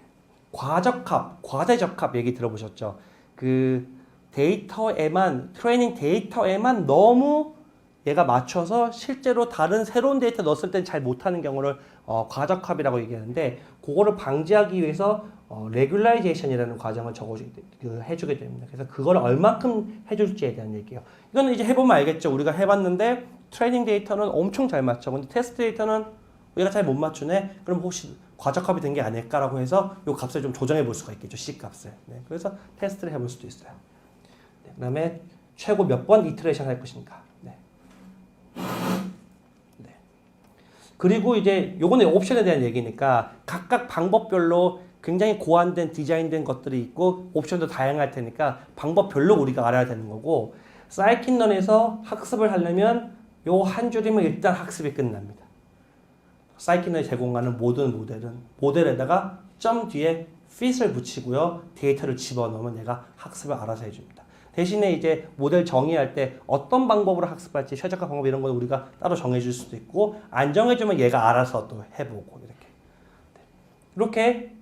과적합, 과대적합 얘기 들어보셨죠? 그 트레이닝 데이터에만 너무 얘가 맞춰서 실제로 다른 새로운 데이터 넣었을 땐 잘 못하는 경우를 과적합이라고 얘기하는데 그거를 방지하기 위해서 레귤라이제이션이라는 과정을 해주게 됩니다. 그래서 그걸 얼마큼 해줄지에 대한 얘기예요. 이거는 이제 해보면 알겠죠. 우리가 해봤는데 트레이닝 데이터는 엄청 잘 맞춰. 근데 테스트 데이터는 얘가 잘 못 맞추네. 그럼 혹시 과적합이 된 게 아닐까라고 해서 이 값을 좀 조정해 볼 수가 있겠죠. C 값을. 네, 그래서 테스트를 해볼 수도 있어요. 네, 그 다음에 최고 몇 번 이터레이션 할 것인가. 네. 네. 그리고 이제 요거는 옵션에 대한 얘기니까 각각 방법별로 굉장히 고안된 디자인된 것들이 있고 옵션도 다양할 테니까 방법별로 우리가 알아야 되는 거고 사이킨런에서 학습을 하려면 요 한 줄이면 일단 학습이 끝납니다. 사이킨런이 제공하는 모든 모델에다가 점 뒤에 fit을 붙이고요. 데이터를 집어넣으면 얘가 학습을 알아서 해줍니다. 대신에 이제 모델 정의할 때 어떤 방법으로 학습할지 최적화 방법 이런 건 우리가 따로 정해줄 수도 있고 안 정해주면 얘가 알아서 또 해보고 이렇게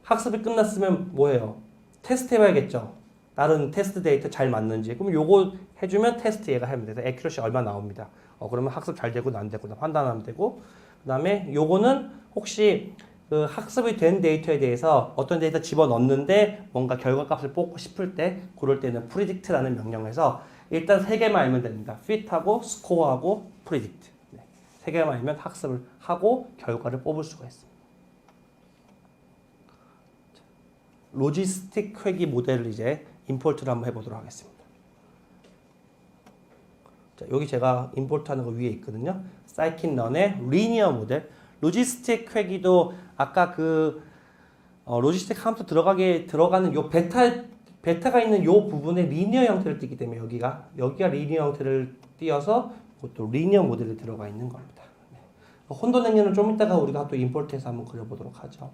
학습이 끝났으면 뭐예요? 테스트 해봐야겠죠. 다른 테스트 데이터 잘 맞는지. 그럼 요거 해주면 테스트 얘가 하면 돼서 액큐러시 얼마 나옵니다. 그러면 학습 잘 되고 안 되고 판단하면 되고 그 다음에 요거는 혹시 그 학습이 된 데이터에 대해서 어떤 데이터 집어넣는데 뭔가 결과값을 뽑고 싶을 때 그럴 때는 predict라는 명령에서 일단 3개만 알면 됩니다. fit하고 score하고 predict. 네. 3개만 알면 학습을 하고 결과를 뽑을 수가 있습니다. 로지스틱 회귀 모델을 이제 임포트를 한번 해보도록 하겠습니다. 자, 여기 제가 임포트하는 거 위에 있거든요. 사이킨런의 리니어 모델. 로지스틱 회귀도 아까 그 로지스틱 함수 들어가는 요 베타가 있는 요 부분에 리니어 형태를 띠기 때문에 여기가 리니어 형태를 띄어서 또 리니어 모델이 들어가 있는 겁니다. 네. 혼돈 행렬은 좀 이따가 우리가 또 임포트해서 한번 그려보도록 하죠.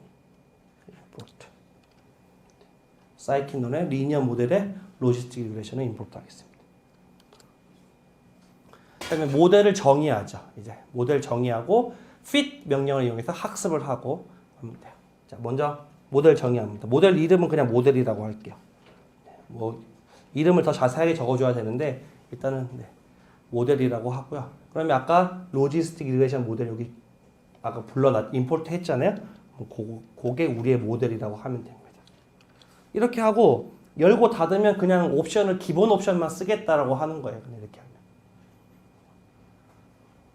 임포트. 사이킨론의 리니어 모델의 로지스틱 리그레이션을 임포트 하겠습니다. 그다음에 모델을 정의하죠. 이제 모델 정의하고 fit 명령을 이용해서 학습을 하고 하면 돼요. 자, 먼저 모델 정의합니다. 모델 이름은 그냥 모델이라고 할게요. 뭐 이름을 더 자세하게 적어줘야 되는데 일단은 네, 모델이라고 하고요. 그러면 아까 로지스틱 리그레이션 모델 여기 아까 임포트 했잖아요. 그게 우리의 모델이라고 하면 됩니다. 이렇게 하고 열고 닫으면 그냥 옵션을 기본 옵션만 쓰겠다라고 하는 거예요. 그냥 이렇게 하면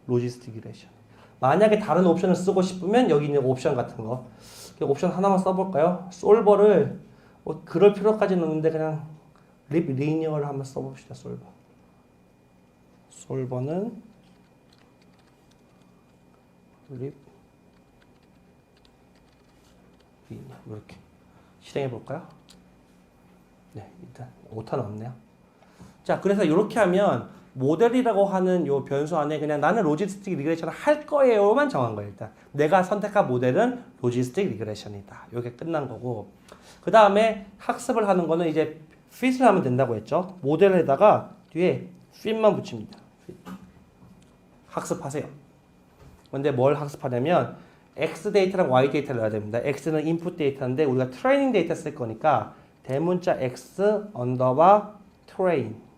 로지스틱 리그레이션. 만약에 다른 옵션을 쓰고 싶으면 여기 있는 옵션 같은 거 옵션 하나만 써볼까요? 솔버를 뭐 그럴 필요까지는 없는데 그냥 립 리니어를 한번 써봅시다. 솔버는 립 리니어 이렇게 실행해 볼까요? 네, 일단 오타는 없네요. 자, 그래서 이렇게 하면 모델이라고 하는 요 변수 안에 그냥 나는 로지스틱 리그레션을 할 거예요만 정한 거예요. 일단 내가 선택한 모델은 로지스틱 리그레션이다. 이게 끝난 거고, 그 다음에 학습을 하는 거는 이제 fit을 하면 된다고 했죠. 모델에다가 뒤에 fit만 붙입니다. 학습하세요. 근데 뭘 학습하냐면 x 데이터랑 y 데이터를 넣어야 됩니다. x는 인풋 데이터인데 우리가 트레이닝 데이터 쓸 거니까 대문자 x 언더바 트레인.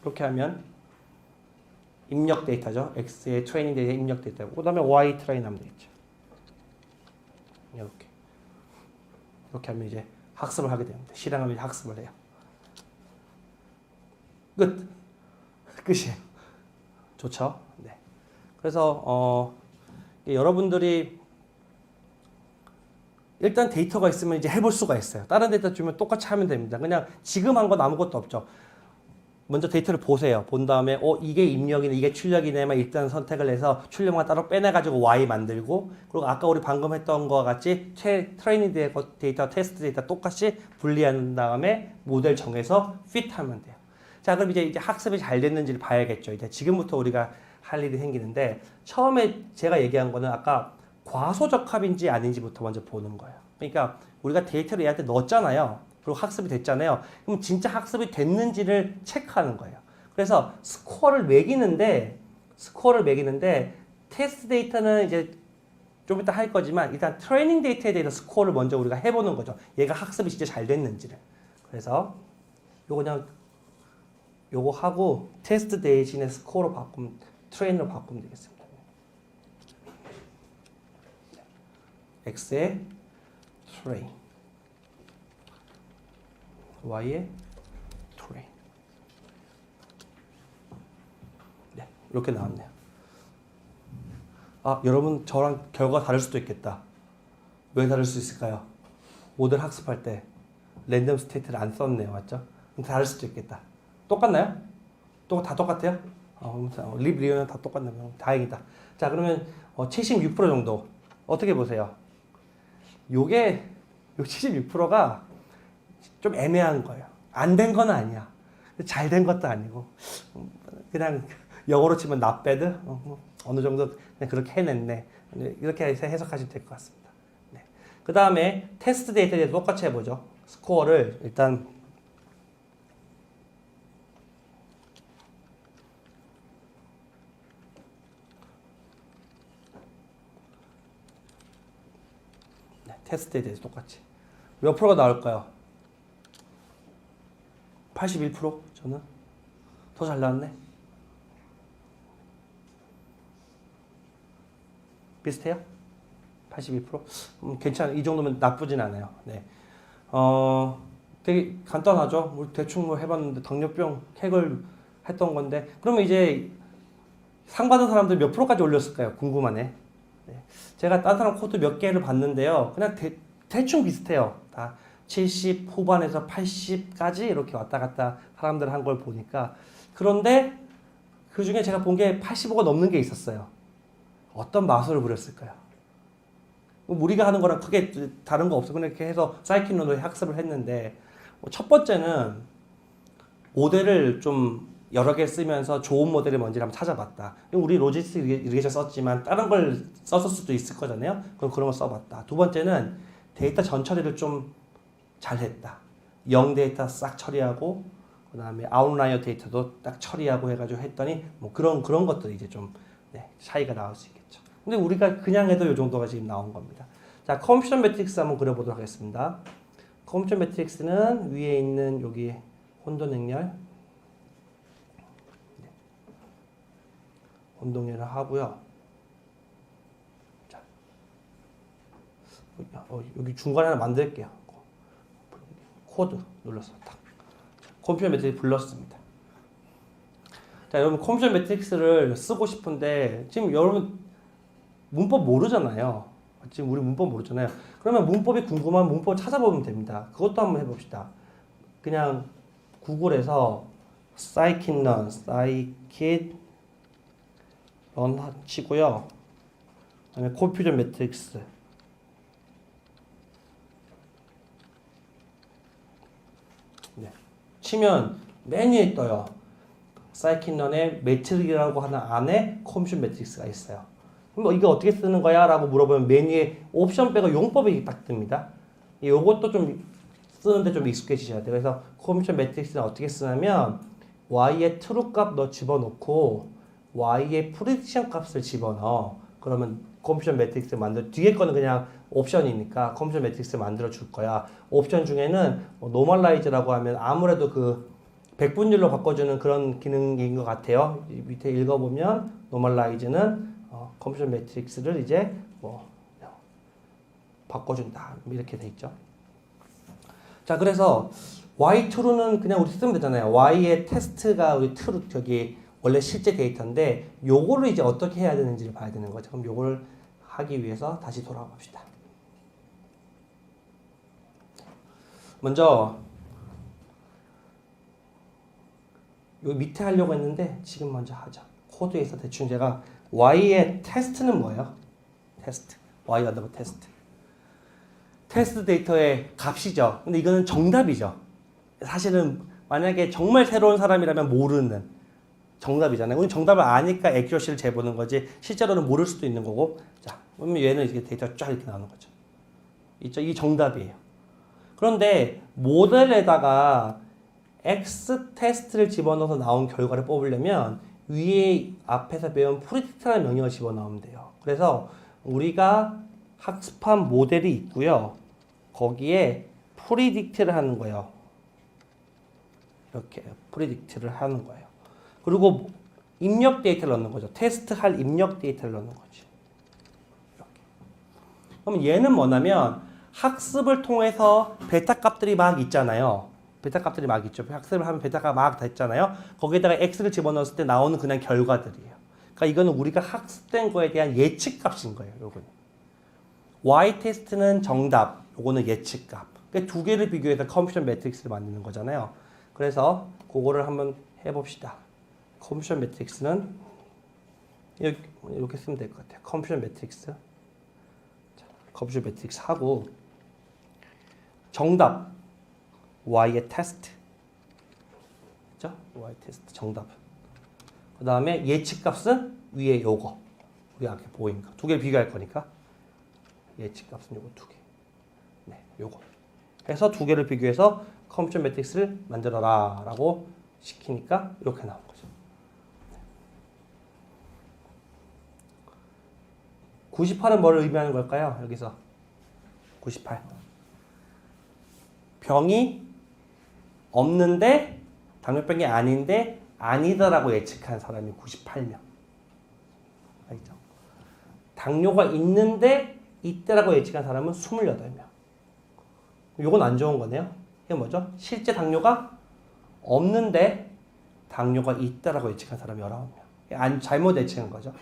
이렇게 하면 입력 데이터죠. x의 트레이닝 데이터 입력 데이터고, 그 다음에 y 트레인 하면 되겠죠. 이렇게 하면 이제 학습을 하게 됩니다. 실행하면 이제 학습을 해요. 끝이에요. 좋죠? 네. 그래서 여러분들이 일단 데이터가 있으면 이제 해볼 수가 있어요. 다른 데이터 주면 똑같이 하면 됩니다. 그냥 지금 한 건 아무것도 없죠. 먼저 데이터를 보세요. 본 다음에 이게 입력이네, 이게 출력이네만 일단 선택을 해서 출력만 따로 빼내가지고 Y 만들고, 그리고 아까 우리 방금 했던 거와 같이 트레이닝 데이터, 테스트 데이터 똑같이 분리한 다음에 모델 정해서 핏하면 돼요. 자, 그럼 이제 학습이 잘 됐는지를 봐야겠죠. 이제 지금부터 우리가 할 일이 생기는데, 처음에 제가 얘기한 거는 아까 과소적합인지 아닌지부터 먼저 보는 거예요. 그러니까 우리가 데이터를 얘한테 넣었잖아요. 그리고 학습이 됐잖아요. 그럼 진짜 학습이 됐는지를 체크하는 거예요. 그래서 스코어를 매기는데 테스트 데이터는 이제 좀 이따 할 거지만 일단 트레이닝 데이터에 대해서 스코어를 먼저 우리가 해보는 거죠. 얘가 학습이 진짜 잘 됐는지를. 그래서 요거 하고 테스트 대신에 스코어로 트레인으로 바꾸면 되겠습니다. x의 트레인, y의 트레인. 네, 이렇게 나왔네요. 아, 여러분 저랑 결과가 다를 수도 있겠다. 왜 다를 수 있을까요? 모델 학습할 때 랜덤 스테이트를 안 썼네요. 맞죠? 다를 수도 있겠다. 똑같나요? 다 똑같아요? 립 리어는 다 똑같네요. 다행이다. 자, 그러면 76% 정도 어떻게 보세요? 요 76%가 좀 애매한 거예요. 안 된 건 아니야. 잘 된 것도 아니고 그냥 영어로 치면 not bad? 어느 정도 그냥 그렇게 해냈네. 이렇게 해서 해석하시면 될 것 같습니다. 네. 그 다음에 테스트 데이터에 대해서 똑같이 해보죠. 스코어를 일단 테스트에 대해서 똑같이 몇 프로가 나올까요? 81%? 저는 더 잘 나왔네. 비슷해요? 82%? 괜찮아. 이 정도면 나쁘진 않아요. 네. 되게 간단하죠. 우리 대충 해봤는데 당뇨병 팩을 했던 건데, 그러면 이제 상 받은 사람들 몇 프로까지 올렸을까요? 궁금하네. 네. 제가 딴 사람 코드 몇 개를 봤는데요. 그냥 대충 비슷해요. 다 70 후반에서 80까지 이렇게 왔다 갔다 사람들 한 걸 보니까. 그런데 그 중에 제가 본 게 85가 넘는 게 있었어요. 어떤 마술을 부렸을까요? 우리가 하는 거랑 크게 다른 거 없어. 그냥 이렇게 해서 사이클론으로 학습을 했는데, 첫 번째는 모델을 좀 여러 개 쓰면서 좋은 모델이 뭔지 한번 찾아봤다. 우리 로지스틱 이리게이션 썼지만 다른 걸 썼을 수도 있을 거잖아요. 그럼 그런 거 써봤다. 두 번째는 데이터 전 처리를 좀 잘했다. 0 데이터 싹 처리하고, 그 다음에 아웃라이어 데이터도 딱 처리하고 해가지고 했더니 뭐 그런 것들이 이제 좀 차이가 나올 수 있겠죠. 근데 우리가 그냥 해도 이 정도가 지금 나온 겁니다. 자, 컴퓨터 매트릭스 한번 그려보도록 하겠습니다. 컴퓨터 매트릭스는 위에 있는 여기 혼돈 행렬, 혼동열을 하고요. 자, 여기 중간에 하나 만들게요. 코드 눌러서 딱 컴퓨터 매트릭스 불렀습니다. 자, 여러분 컴퓨터 매트릭스를 쓰고 싶은데 지금 여러분 문법 모르잖아요. 지금 우리 문법 모르잖아요. 그러면 문법이 궁금하면 문법 찾아보면 됩니다. 그것도 한번 해봅시다. 그냥 구글에서 scikit-learn, scikit-learn 치고요. 그다음에 confusion matrix. 네. 치면 메뉴에 떠요. scikit-learn의 매트릭이라고 하는 안에 confusion matrix가 있어요. 그럼 이거 어떻게 쓰는 거야? 라고 물어보면 메뉴에 옵션 빼고 용법이 딱 뜹니다. 요것도 좀 쓰는데 좀 익숙해지셔야 돼요. 그래서 confusion matrix는 어떻게 쓰냐면 y의 true 값 너 집어넣고 y의 prediction 값을 집어넣어. 그러면 confusion matrix 만들 뒤에 거는 그냥 옵션이니까 confusion matrix 만들어 줄 거야. 옵션 중에는 normalize라고 하면 아무래도 그 백분율로 바꿔주는 그런 기능인 것 같아요. 밑에 읽어보면 normalize는 confusion matrix를 이제 뭐 바꿔준다 이렇게 돼 있죠. 자, 그래서 y true는 그냥 우리 쓰면 되잖아요. y의 테스트가 우리 true 저기 원래 실제 데이터인데 요거를 이제 어떻게 해야 되는지를 봐야 되는 거죠. 그럼 요걸 하기 위해서 다시 돌아가 봅시다. 먼저 요 밑에 하려고 했는데 지금 먼저 하죠. 코드에서 대충 제가 y의 테스트는 뭐예요? 테스트. y 언더바 테스트. 테스트 데이터의 값이죠. 근데 이거는 정답이죠. 사실은 만약에 정말 새로운 사람이라면 모르는 정답이잖아요. 우리 정답을 아니까 액큐러시를 재보는 거지 실제로는 모를 수도 있는 거고. 자, 그러면 얘는 이렇게 데이터가 쫙 이렇게 나오는 거죠. 있죠? 이 정답이에요. 그런데 모델에다가 X 테스트를 집어넣어서 나온 결과를 뽑으려면 위에 앞에서 배운 predict라는 명령을 집어넣으면 돼요. 그래서 우리가 학습한 모델이 있고요. 거기에 predict를 하는 거예요. 이렇게 predict를 하는 거예요. 그리고 입력 데이터를 넣는 거죠. 테스트할 입력 데이터를 넣는 거죠. 이렇게. 그럼 얘는 뭐냐면 학습을 통해서 베타 값들이 막 있잖아요. 베타 값들이 막 있죠. 학습을 하면 베타가 막 됐잖아요. 거기에다가 x를 집어넣었을 때 나오는 그냥 결과들이에요. 그러니까 이거는 우리가 학습된 거에 대한 예측 값인 거예요. 요거는. y 테스트는 정답, 요거는 예측 값. 그러니까 두 개를 비교해서 컴퓨전 매트릭스를 만드는 거잖아요. 그래서 그거를 한번 해봅시다. 컴퓨전 매트릭스는 이렇게 쓰면 될 것 같아요. 컴퓨전 매트릭스. 컴퓨전 매트릭스 하고 정답 y의 테스트. 그죠? y 테스트 정답. 그 다음에 예측 값은 위에 요거. 우리 앞에 보인 거. 두 개를 비교할 거니까. 예측 값은 요거 두 개. 네, 요거. 해서 두 개를 비교해서 컴퓨전 매트릭스를 만들어라 라고 시키니까 이렇게 나온 거죠. 98은 뭘 의미하는 걸까요? 여기서 98. 병이 없는데 당뇨병이 아닌데 아니다라고 예측한 사람이 98명. 알죠? 당뇨가 있는데 있다라고 예측한 사람은 28명. 이건 안 좋은 거네요. 이게 뭐죠? 실제 당뇨가 없는데 당뇨가 있다라고 예측한 사람이 19명. 잘못 예측한 거죠.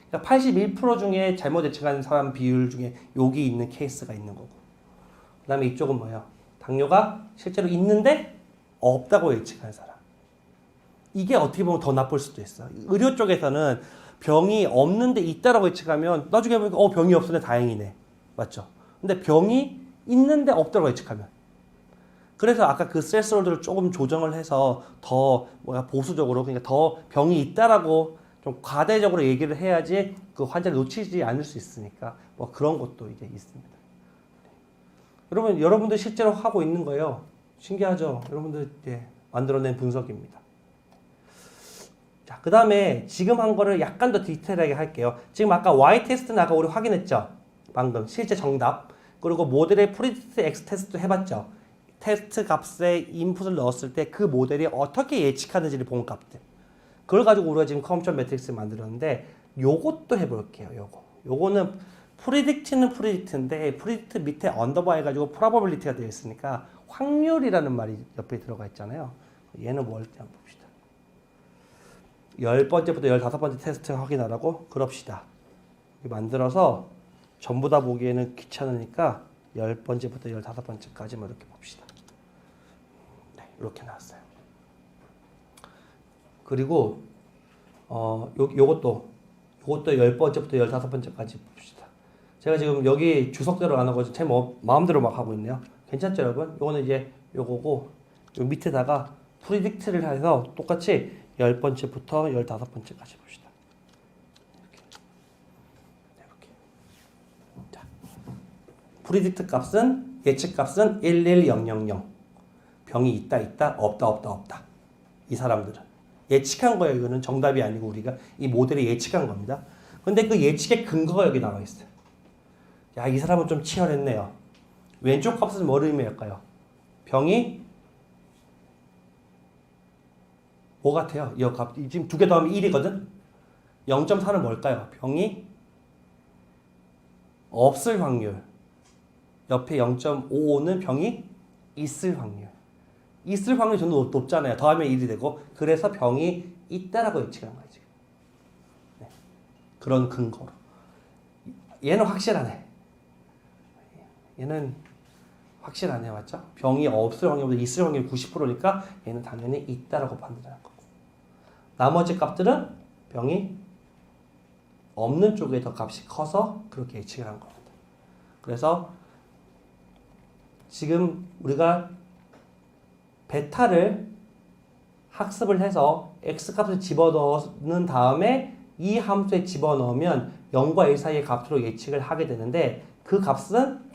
그러니까 81% 중에 잘못 예측한 사람 비율 중에 여기 있는 케이스가 있는 거고. 그 다음에 이쪽은 뭐예요? 당뇨가 실제로 있는데 없다고 예측한 사람. 이게 어떻게 보면 더 나쁠 수도 있어. 의료 쪽에서는 병이 없는데 있다라고 예측하면 나중에 보니까 병이 없으네 다행이네. 맞죠? 근데 병이 있는데 없다고 예측하면. 그래서 아까 그 스트레스홀드를 조금 조정을 해서 더 보수적으로 그러니까 더 병이 있다라고 좀 과대적으로 얘기를 해야지 그 환자를 놓치지 않을 수 있으니까 뭐 그런 것도 이제 있습니다. 여러분, 여러분들 실제로 하고 있는 거예요. 신기하죠? 여러분들 만들어낸 분석입니다. 자, 그 다음에 지금 한 거를 약간 더 디테일하게 할게요. 지금 아까 Y 테스트는 아까 우리 확인했죠? 방금 실제 정답. 그리고 모델의 프리디트 X 테스트도 해봤죠? 테스트 값에 인풋을 넣었을 때 그 모델이 어떻게 예측하는지를 본 값들. 그걸 가지고 우리가 지금 컴퓨터 매트릭스를 만들었는데 요것도 해볼게요. 요거는 프리딕트는 프리딕트인데 프리딕트 밑에 언더바 해가지고 프로버빌리티가 되어 있으니까 확률이라는 말이 옆에 들어가 있잖아요. 얘는 뭘지 한번 봅시다. 10번째부터 15번째 테스트 확인하라고 그럽시다. 만들어서 전부 다 보기에는 귀찮으니까 10번째부터 15번째까지만 이렇게 봅시다. 네, 이렇게 나왔어요. 그리고 요것도 10번째부터 15번째까지 봅시다. 제가 지금 여기 주석대로 안 하고 제 마음대로 막 하고 있네요. 괜찮죠, 여러분? 요거는 이제 요거고 요 밑에다가 프리딕트를 해서 똑같이 10번째부터 15번째까지 봅시다. 이렇게. 자, 프리딕트 값은 예측 값은 11000. 병이 있다, 없다. 이 사람들은 예측한 거예요. 이거는 정답이 아니고 우리가 이 모델이 예측한 겁니다. 근데 그 예측의 근거가 여기 나와 있어요. 야, 이 사람은 좀 치열했네요. 왼쪽 값은 뭘 의미할까요? 병이 뭐 같아요? 이 값 지금 두 개 더하면 1이거든. 0.4는 뭘까요? 병이 없을 확률. 옆에 0.55는 병이 있을 확률. 있을 확률이 좀 높잖아요. 더하면 1이 되고. 그래서 병이 있다라고 예측한 거예요, 지금. 네. 그런 근거로. 얘는 확실하네. 얘는 확실하네, 맞죠? 병이 없을 확률보다 있을 확률이 90%니까 얘는 당연히 있다라고 판단하는 거고. 나머지 값들은 병이 없는 쪽에 더 값이 커서 그렇게 예측을 한 겁니다. 그래서 지금 우리가 베타를 학습을 해서 x값을 집어넣는 다음에 이 함수에 집어넣으면 0과 1 사이의 값으로 예측을 하게 되는데 그 값은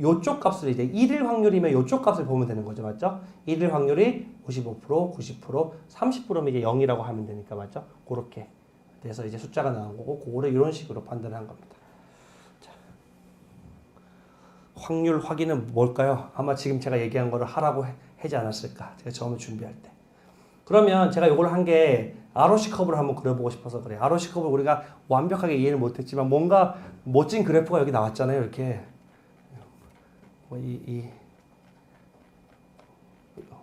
요쪽 값을 이제 1일 확률이면 요쪽 값을 보면 되는 거죠. 맞죠? 1일 확률이 55%, 90%, 30%면 이제 0이라고 하면 되니까 맞죠? 그렇게 돼서 이제 숫자가 나온 거고 그거를 이런 식으로 판단한 겁니다. 자, 확률 확인은 뭘까요? 아마 지금 제가 얘기한 거를 하라고 하지 않았을까? 제가 처음에 준비할 때. 그러면 제가 이걸 한 게 ROC 커브를 한번 그려보고 싶어서 그래요. ROC 커브를 우리가 완벽하게 이해를 못했지만 뭔가 멋진 그래프가 여기 나왔잖아요. 이렇게.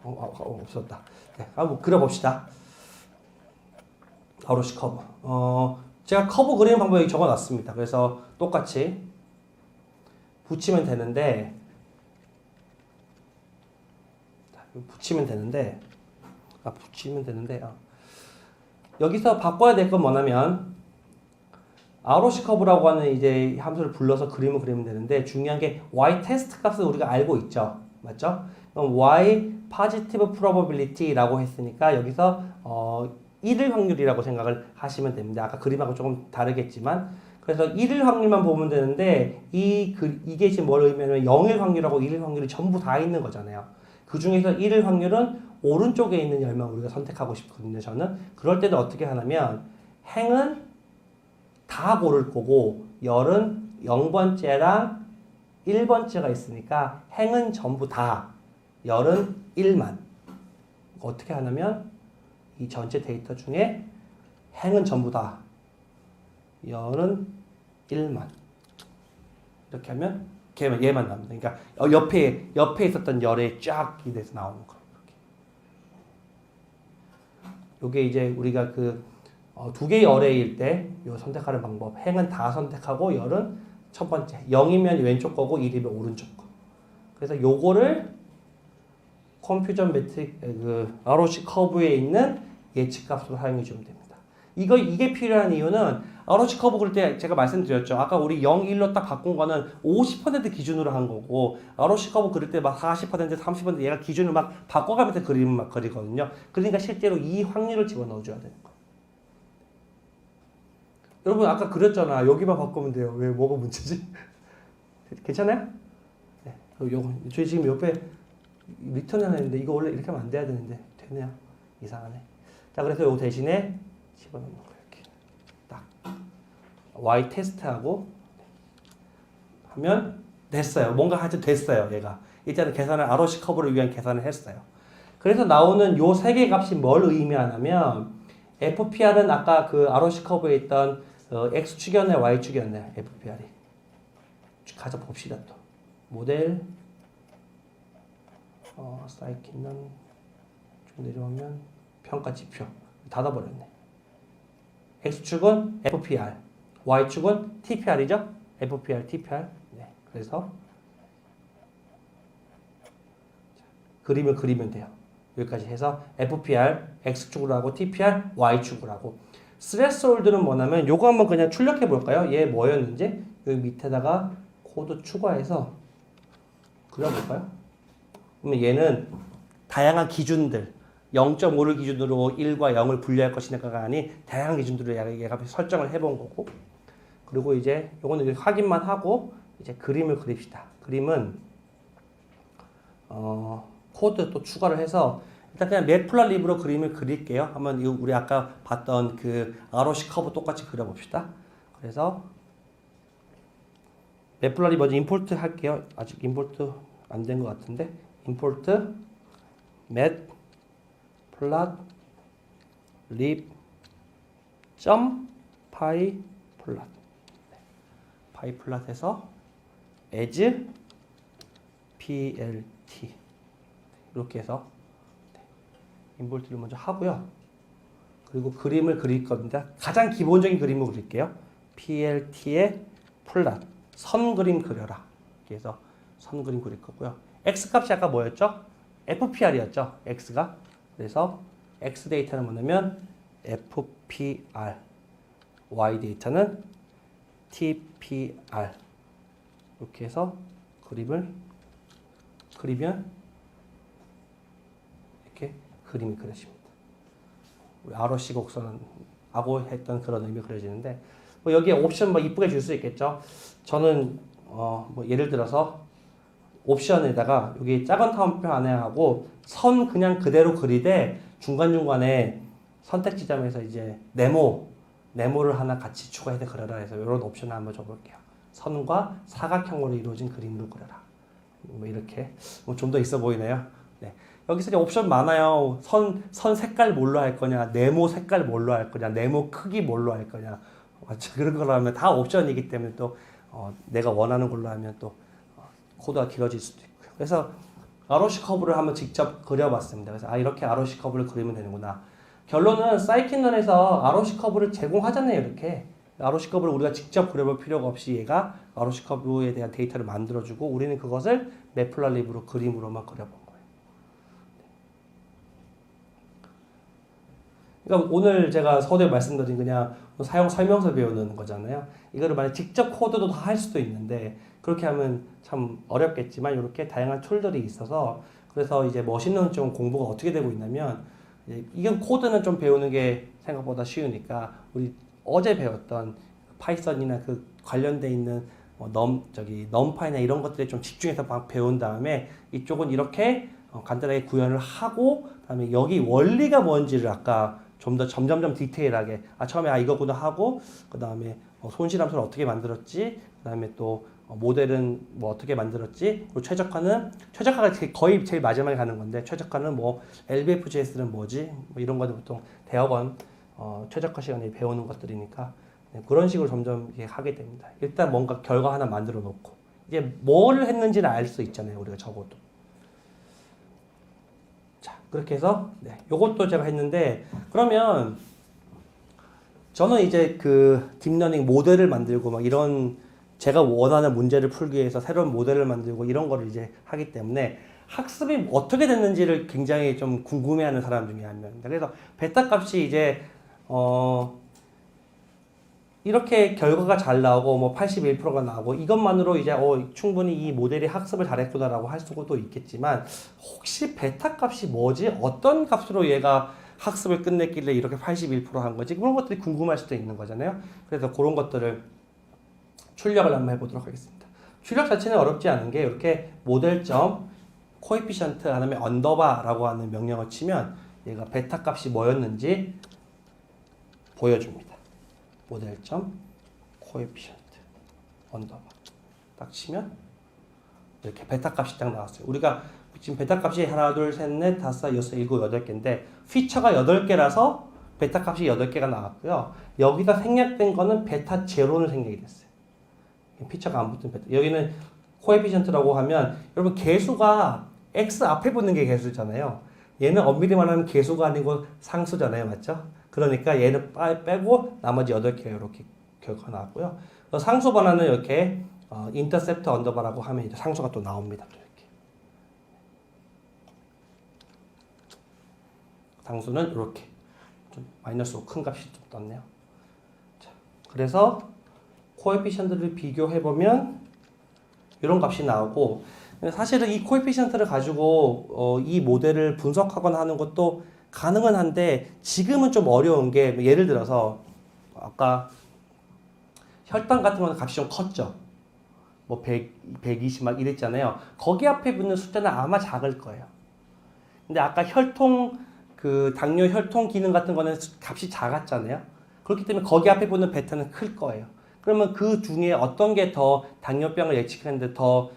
없었다. 네, 한번 그려봅시다. ROC 커브. 제가 커브 그리는 방법 여기 적어놨습니다. 그래서 똑같이 붙이면 되는데, 여기서 바꿔야 될 건 뭐냐면 ROC 커브라고 하는 이제 함수를 불러서 그림을 그리면 되는데 중요한 게 y 테스트 값을 우리가 알고 있죠. 맞죠? 그럼 y positive probability라고 했으니까 여기서 1일 확률이라고 생각을 하시면 됩니다. 아까 그림하고 조금 다르겠지만 그래서 1일 확률만 보면 되는데 이게 지금 뭘 의미하냐면 0일 확률하고 1일 확률이 전부 다 있는 거잖아요. 그 중에서 1일 확률은 오른쪽에 있는 열만 우리가 선택하고 싶거든요. 저는 그럴 때는 어떻게 하냐면 행은 다 고를 거고 열은 0번째랑 1번째가 있으니까 행은 전부 다 열은 1만 어떻게 하냐면 이 전체 데이터 중에 행은 전부 다 열은 1만 이렇게 하면 얘만 남는다. 그러니까 옆에 있었던 열에 쫙 돼서 나오는 거. 요게 이제 우리가 두 개의 어레이일 때 요 선택하는 방법. 행은 다 선택하고 열은 첫 번째. 0이면 왼쪽 거고 1이면 오른쪽 거. 그래서 요거를 컴퓨전 매트릭 ROC 커브에 있는 예측값으로 사용해 주면 됩니다. 이게 필요한 이유는 ROC 커브 그릴 때 제가 말씀드렸죠. 아까 우리 0, 1로 딱 바꾼 거는 50% 기준으로 한 거고 ROC 커브 그릴 때 막 40%, 30% 얘가 기준을 막 바꿔가면서 그림을 막 그리거든요. 그러니까 실제로 이 확률을 집어넣어 줘야 되는 거예요. 여러분 아까 그렸잖아. 여기만 바꾸면 돼요. 왜 뭐가 문제지? 괜찮아요? 네. 요거 저희 지금 옆에 리턴을 했는데 이거 원래 이렇게 하면 안 돼야 되는데 되네요. 이상하네. 자 그래서 요 대신에 집어넣는 거예요. 이렇게 딱 y 테스트하고 하면 됐어요. 뭔가 하여튼 됐어요. 얘가 일단은 계산을 ROC 커브를 위한 계산을 했어요. 그래서 나오는 요 세 개 값이 뭘 의미하냐면 FPR은 아까 그 ROC 커브에 있던 X축이었네 Y축이었네 FPR이 가져 봅시다. 또 모델 사이킨은 좀 내려오면 평가 지표 닫아버렸네. X축은 FPR Y축은 TPR이죠. FPR, TPR. 네. 그래서 그림을 그리면 돼요. 여기까지 해서 FPR X축으로 하고 TPR Y축으로 하고 스레스홀드는 뭐냐면 요거 한번 그냥 출력해 볼까요? 얘 뭐였는지 여기 밑에다가 코드 추가해서 그려볼까요? 그러면 얘는 다양한 기준들 0.5를 기준으로 1과 0을 분리할 것이냐가 아닌 다양한 기준들로 얘가 설정을 해본 거고 그리고 이제 요거는 확인만 하고 이제 그림을 그립시다. 그림은 코드 또 추가를 해서 일단 그냥 매플라립으로 그림을 그릴게요. 한번 우리 아까 봤던 그 ROC 커브 똑같이 그려봅시다. 그래서 매플라립 먼저 임포트 할게요. 아직 임포트 안 된 것 같은데 임포트 매플라립 점 파이 플랫 파이 플랫에서 as plt 이렇게 해서 임포트를 먼저 하고요. 그리고 그림을 그릴 겁니다. 가장 기본적인 그림을 그릴게요. plt의 플랫 선 그림 그려라. 이렇게 해서 선 그림 그릴 거고요. x 값이 아까 뭐였죠? FPR이었죠. x가. 그래서 x 데이터는 뭐냐면 FPR, y 데이터는 TPR. 이렇게 해서 그림을 그리면 이렇게 그림이 그려집니다. 우리 ROC 곡선은 하고 했던 그런 의미 그려지는데 뭐 여기에 옵션 뭐 이쁘게 줄 수 있겠죠. 저는 뭐 예를 들어서 옵션에다가 여기 작은 타원표 안에 하고 선 그냥 그대로 그리되 중간중간에 선택 지점에서 이제 네모를 하나 같이 추가해서 그려라 해서 이런 옵션을 한번 줘볼게요. 선과 사각형으로 이루어진 그림으로 그려라. 뭐 이렇게 뭐 좀 더 있어 보이네요. 네. 여기서 이제 옵션 많아요. 선 색깔 뭘로 할 거냐, 네모 색깔 뭘로 할 거냐, 네모 크기 뭘로 할 거냐. 그런 걸로 하면 다 옵션이기 때문에 또 내가 원하는 걸로 하면 또 코드가 길어질 수도 있고요. 그래서 ROC 커브를 한번 직접 그려봤습니다. 그래서 이렇게 ROC 커브를 그리면 되는구나. 결론은 사이킨런에서 ROC 커브를 제공하잖아요. 이렇게 ROC 커브를 우리가 직접 그려볼 필요가 없이 얘가 ROC 커브에 대한 데이터를 만들어주고 우리는 그것을 매플라립으로 그림으로만 그려본 거예요. 그러니까 오늘 제가 서두에 말씀드린 그냥 사용 설명서 배우는 거잖아요. 이거를 만약 직접 코드도 다 할 수도 있는데 그렇게 하면 참 어렵겠지만 이렇게 다양한 툴들이 있어서 그래서 이제 머신러닝 좀 공부가 어떻게 되고 있냐면 이건 코드는 좀 배우는 게 생각보다 쉬우니까 우리 어제 배웠던 파이썬이나 그 관련돼 있는 넘파이나 이런 것들에 좀 집중해서 막 배운 다음에 이쪽은 이렇게 간단하게 구현을 하고 그다음에 여기 원리가 뭔지를 아까 좀 더 점점점 디테일하게 처음에 이거구나 하고 그다음에 손실함수를 어떻게 만들었지 그다음에 또 모델은 뭐 어떻게 만들었지 그리고 최적화가 거의 제일 마지막에 가는 건데 최적화는 뭐 LBF.JS는 뭐지 뭐 이런 것들 보통 대학원 최적화 시간에 배우는 것들이니까 그런 식으로 점점 이렇게 하게 됩니다. 일단 뭔가 결과 하나 만들어 놓고 이제 뭘 했는지를 알 수 있잖아요. 우리가 적어도. 자 그렇게 해서 요것도 제가 했는데 그러면 저는 이제 그 딥러닝 모델을 만들고 막 이런 제가 원하는 문제를 풀기 위해서 새로운 모델을 만들고 이런 거를 이제 하기 때문에 학습이 어떻게 됐는지를 굉장히 좀 궁금해하는 사람 중에 한 명입니다. 그래서 베타 값이 이제 이렇게 결과가 잘 나오고 뭐 81%가 나오고 이것만으로 이제 충분히 이 모델이 학습을 잘했구나라고 할 수도 있겠지만 혹시 베타 값이 뭐지? 어떤 값으로 얘가 학습을 끝냈길래 이렇게 81%한 거지? 그런 것들이 궁금할 수도 있는 거잖아요. 그래서 그런 것들을 출력을 한번 해보도록 하겠습니다. 출력 자체는 어렵지 않은 게 이렇게 모델점 코에피션트 아니면 언더바라고 하는 명령을 치면 얘가 베타 값이 뭐였는지 보여줍니다. 모델점 코에피션트 언더바 딱 치면 이렇게 베타 값이 딱 나왔어요. 우리가 지금 베타 값이 하나, 둘, 셋, 넷, 다섯, 여섯, 일곱, 여덟 개인데 피처가 8개라서 베타 값이 8개가 나왔고요. 여기다 생략된 거는 베타 제로는 생략이 됐어요. 피처가 안 붙은 베타. 여기는 코에피션트라고 하면 여러분 개수가 x 앞에 붙는 게 개수잖아요. 얘는 엄밀히 말하면 개수가 아니고 상수잖아요. 맞죠? 그러니까 얘는 빼고 나머지 8개 이렇게 결과가 나왔고요. 그래서 상수 번호는 이렇게 인터셉트 언더바라고 하면 이제 상수가 또 나옵니다. 또 이렇게. 상수는 이렇게 좀 마이너스로 큰 값이 좀 떴네요. 자, 그래서 코에피션트를 비교해 보면 이런 값이 나오고 사실은 이 코에피션트를 가지고 이 모델을 분석하거나 하는 것도 가능은 한데 지금은 좀 어려운 게 예를 들어서 아까 혈당 같은 거는 값이 좀 컸죠. 뭐 100, 120 막 이랬잖아요. 거기 앞에 붙는 숫자는 아마 작을 거예요. 근데 아까 당뇨 혈통 기능 같은 거는 값이 작았잖아요. 그렇기 때문에 거기 앞에 붙는 베타는 클 거예요. 그러면 그 중에 어떤 게 더 당뇨병을 예측하는데 더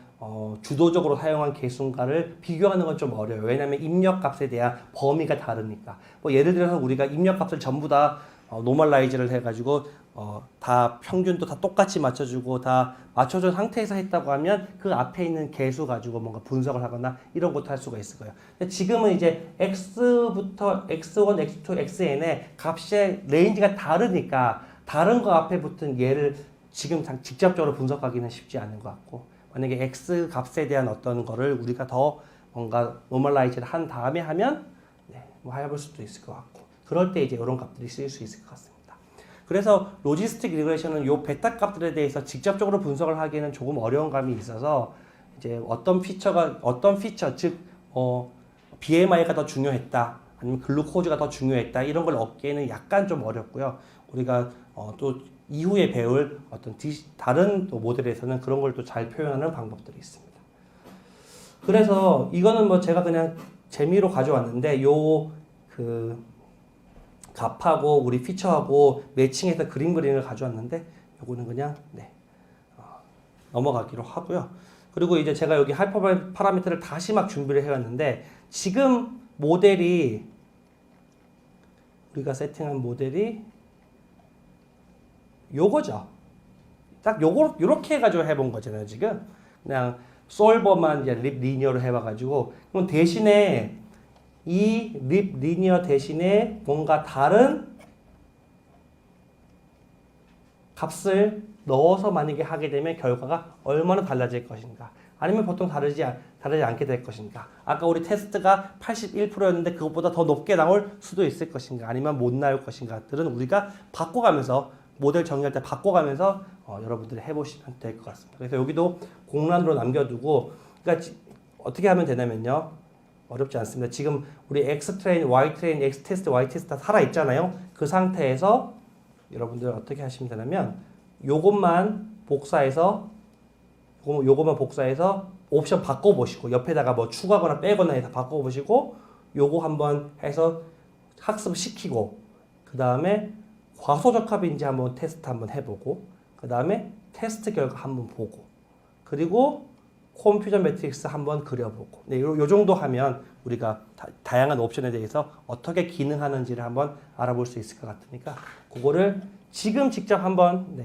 주도적으로 사용한 개수인가를 비교하는 건 좀 어려워요. 왜냐하면 입력값에 대한 범위가 다르니까. 뭐 예를 들어서 우리가 입력값을 전부 다 노멀라이즈를 해가지고 다 평균도 다 똑같이 맞춰주고 다 맞춰준 상태에서 했다고 하면 그 앞에 있는 개수 가지고 뭔가 분석을 하거나 이런 것도 할 수가 있을 거예요. 근데 지금은 이제 x부터 x1, x2, xn의 값의 레인지가 다르니까 다른 거 앞에 붙은 얘를 지금 직접적으로 분석하기는 쉽지 않은 것 같고 만약에 x 값에 대한 어떤 거를 우리가 더 뭔가 노멀라이즈를 한 다음에 하면 뭐 해볼 수도 있을 것 같고 그럴 때 이제 이런 값들이 쓰일 수 있을 것 같습니다. 그래서 로지스틱 리그레이션은 요 베타 값들에 대해서 직접적으로 분석을 하기에는 조금 어려운 감이 있어서 이제 어떤 피처 즉 BMI가 더 중요했다 아니면 글루코즈가 더 중요했다 이런 걸 얻기에는 약간 좀 어렵고요. 우리가 또 이후에 배울 어떤 다른 또 모델에서는 그런 걸 또 잘 표현하는 방법들이 있습니다. 그래서 이거는 뭐 제가 그냥 재미로 가져왔는데 값하고 우리 피처하고 매칭해서 그림 그리는 걸 가져왔는데 요거는 그냥 넘어가기로 하고요. 그리고 이제 제가 여기 하이퍼 파라미터를 다시 막 준비를 해왔는데 지금 모델이 우리가 세팅한 모델이 요거죠. 딱 요렇게 해가지고 해본 거잖아요. 지금 그냥 솔버만 이제 립 리니어로 해봐가지고 그럼 대신에 이 립 리니어 대신에 뭔가 다른 값을 넣어서 만약에 하게 되면 결과가 얼마나 달라질 것인가 아니면 보통 다르지 않게 될 것인가 아까 우리 테스트가 81%였는데 그것보다 더 높게 나올 수도 있을 것인가 아니면 못 나올 것인가들은 우리가 바꿔가면서 모델 정리할 때 바꿔가면서 여러분들이 해보시면 될 것 같습니다. 그래서 여기도 공란으로 남겨두고 그러니까 어떻게 하면 되냐면요. 어렵지 않습니다. 지금 우리 X 트레인, Y 트레인, X 테스트, Y 테스트 다 살아 있잖아요. 그 상태에서 여러분들 어떻게 하시면 되냐면 요것만 복사해서 옵션 바꿔보시고 옆에다가 뭐 추가하거나 빼거나 해서 바꿔보시고 요거 한번 해서 학습시키고 그 다음에 과소적합인지 한번 테스트 한번 해보고 그 다음에 테스트 결과 한번 보고 그리고 컴퓨터 매트릭스 한번 그려보고 요 정도 하면 우리가 다양한 옵션에 대해서 어떻게 기능하는지를 한번 알아볼 수 있을 것 같으니까 그거를 지금 직접 한번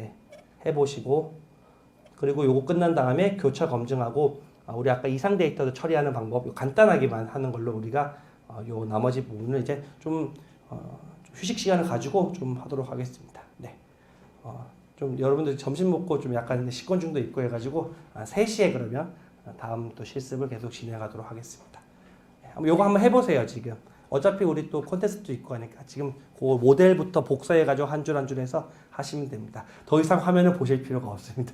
해보시고 그리고 요거 끝난 다음에 교차 검증하고 우리 아까 이상 데이터도 처리하는 방법 간단하게만 하는 걸로 우리가 요 나머지 부분을 이제 좀 휴식 시간을 가지고 좀 하도록 하겠습니다. 좀 여러분들 점심 먹고 좀 약간 식곤증도 있고 해가지고 3시에 그러면 다음 또 실습을 계속 진행하도록 하겠습니다. 요거 한번 해보세요. 지금 어차피 우리 또 콘테스트도 있고 하니까 지금 그 모델부터 복사해가지고 한 줄 한 줄 해서 하시면 됩니다. 더 이상 화면을 보실 필요가 없습니다.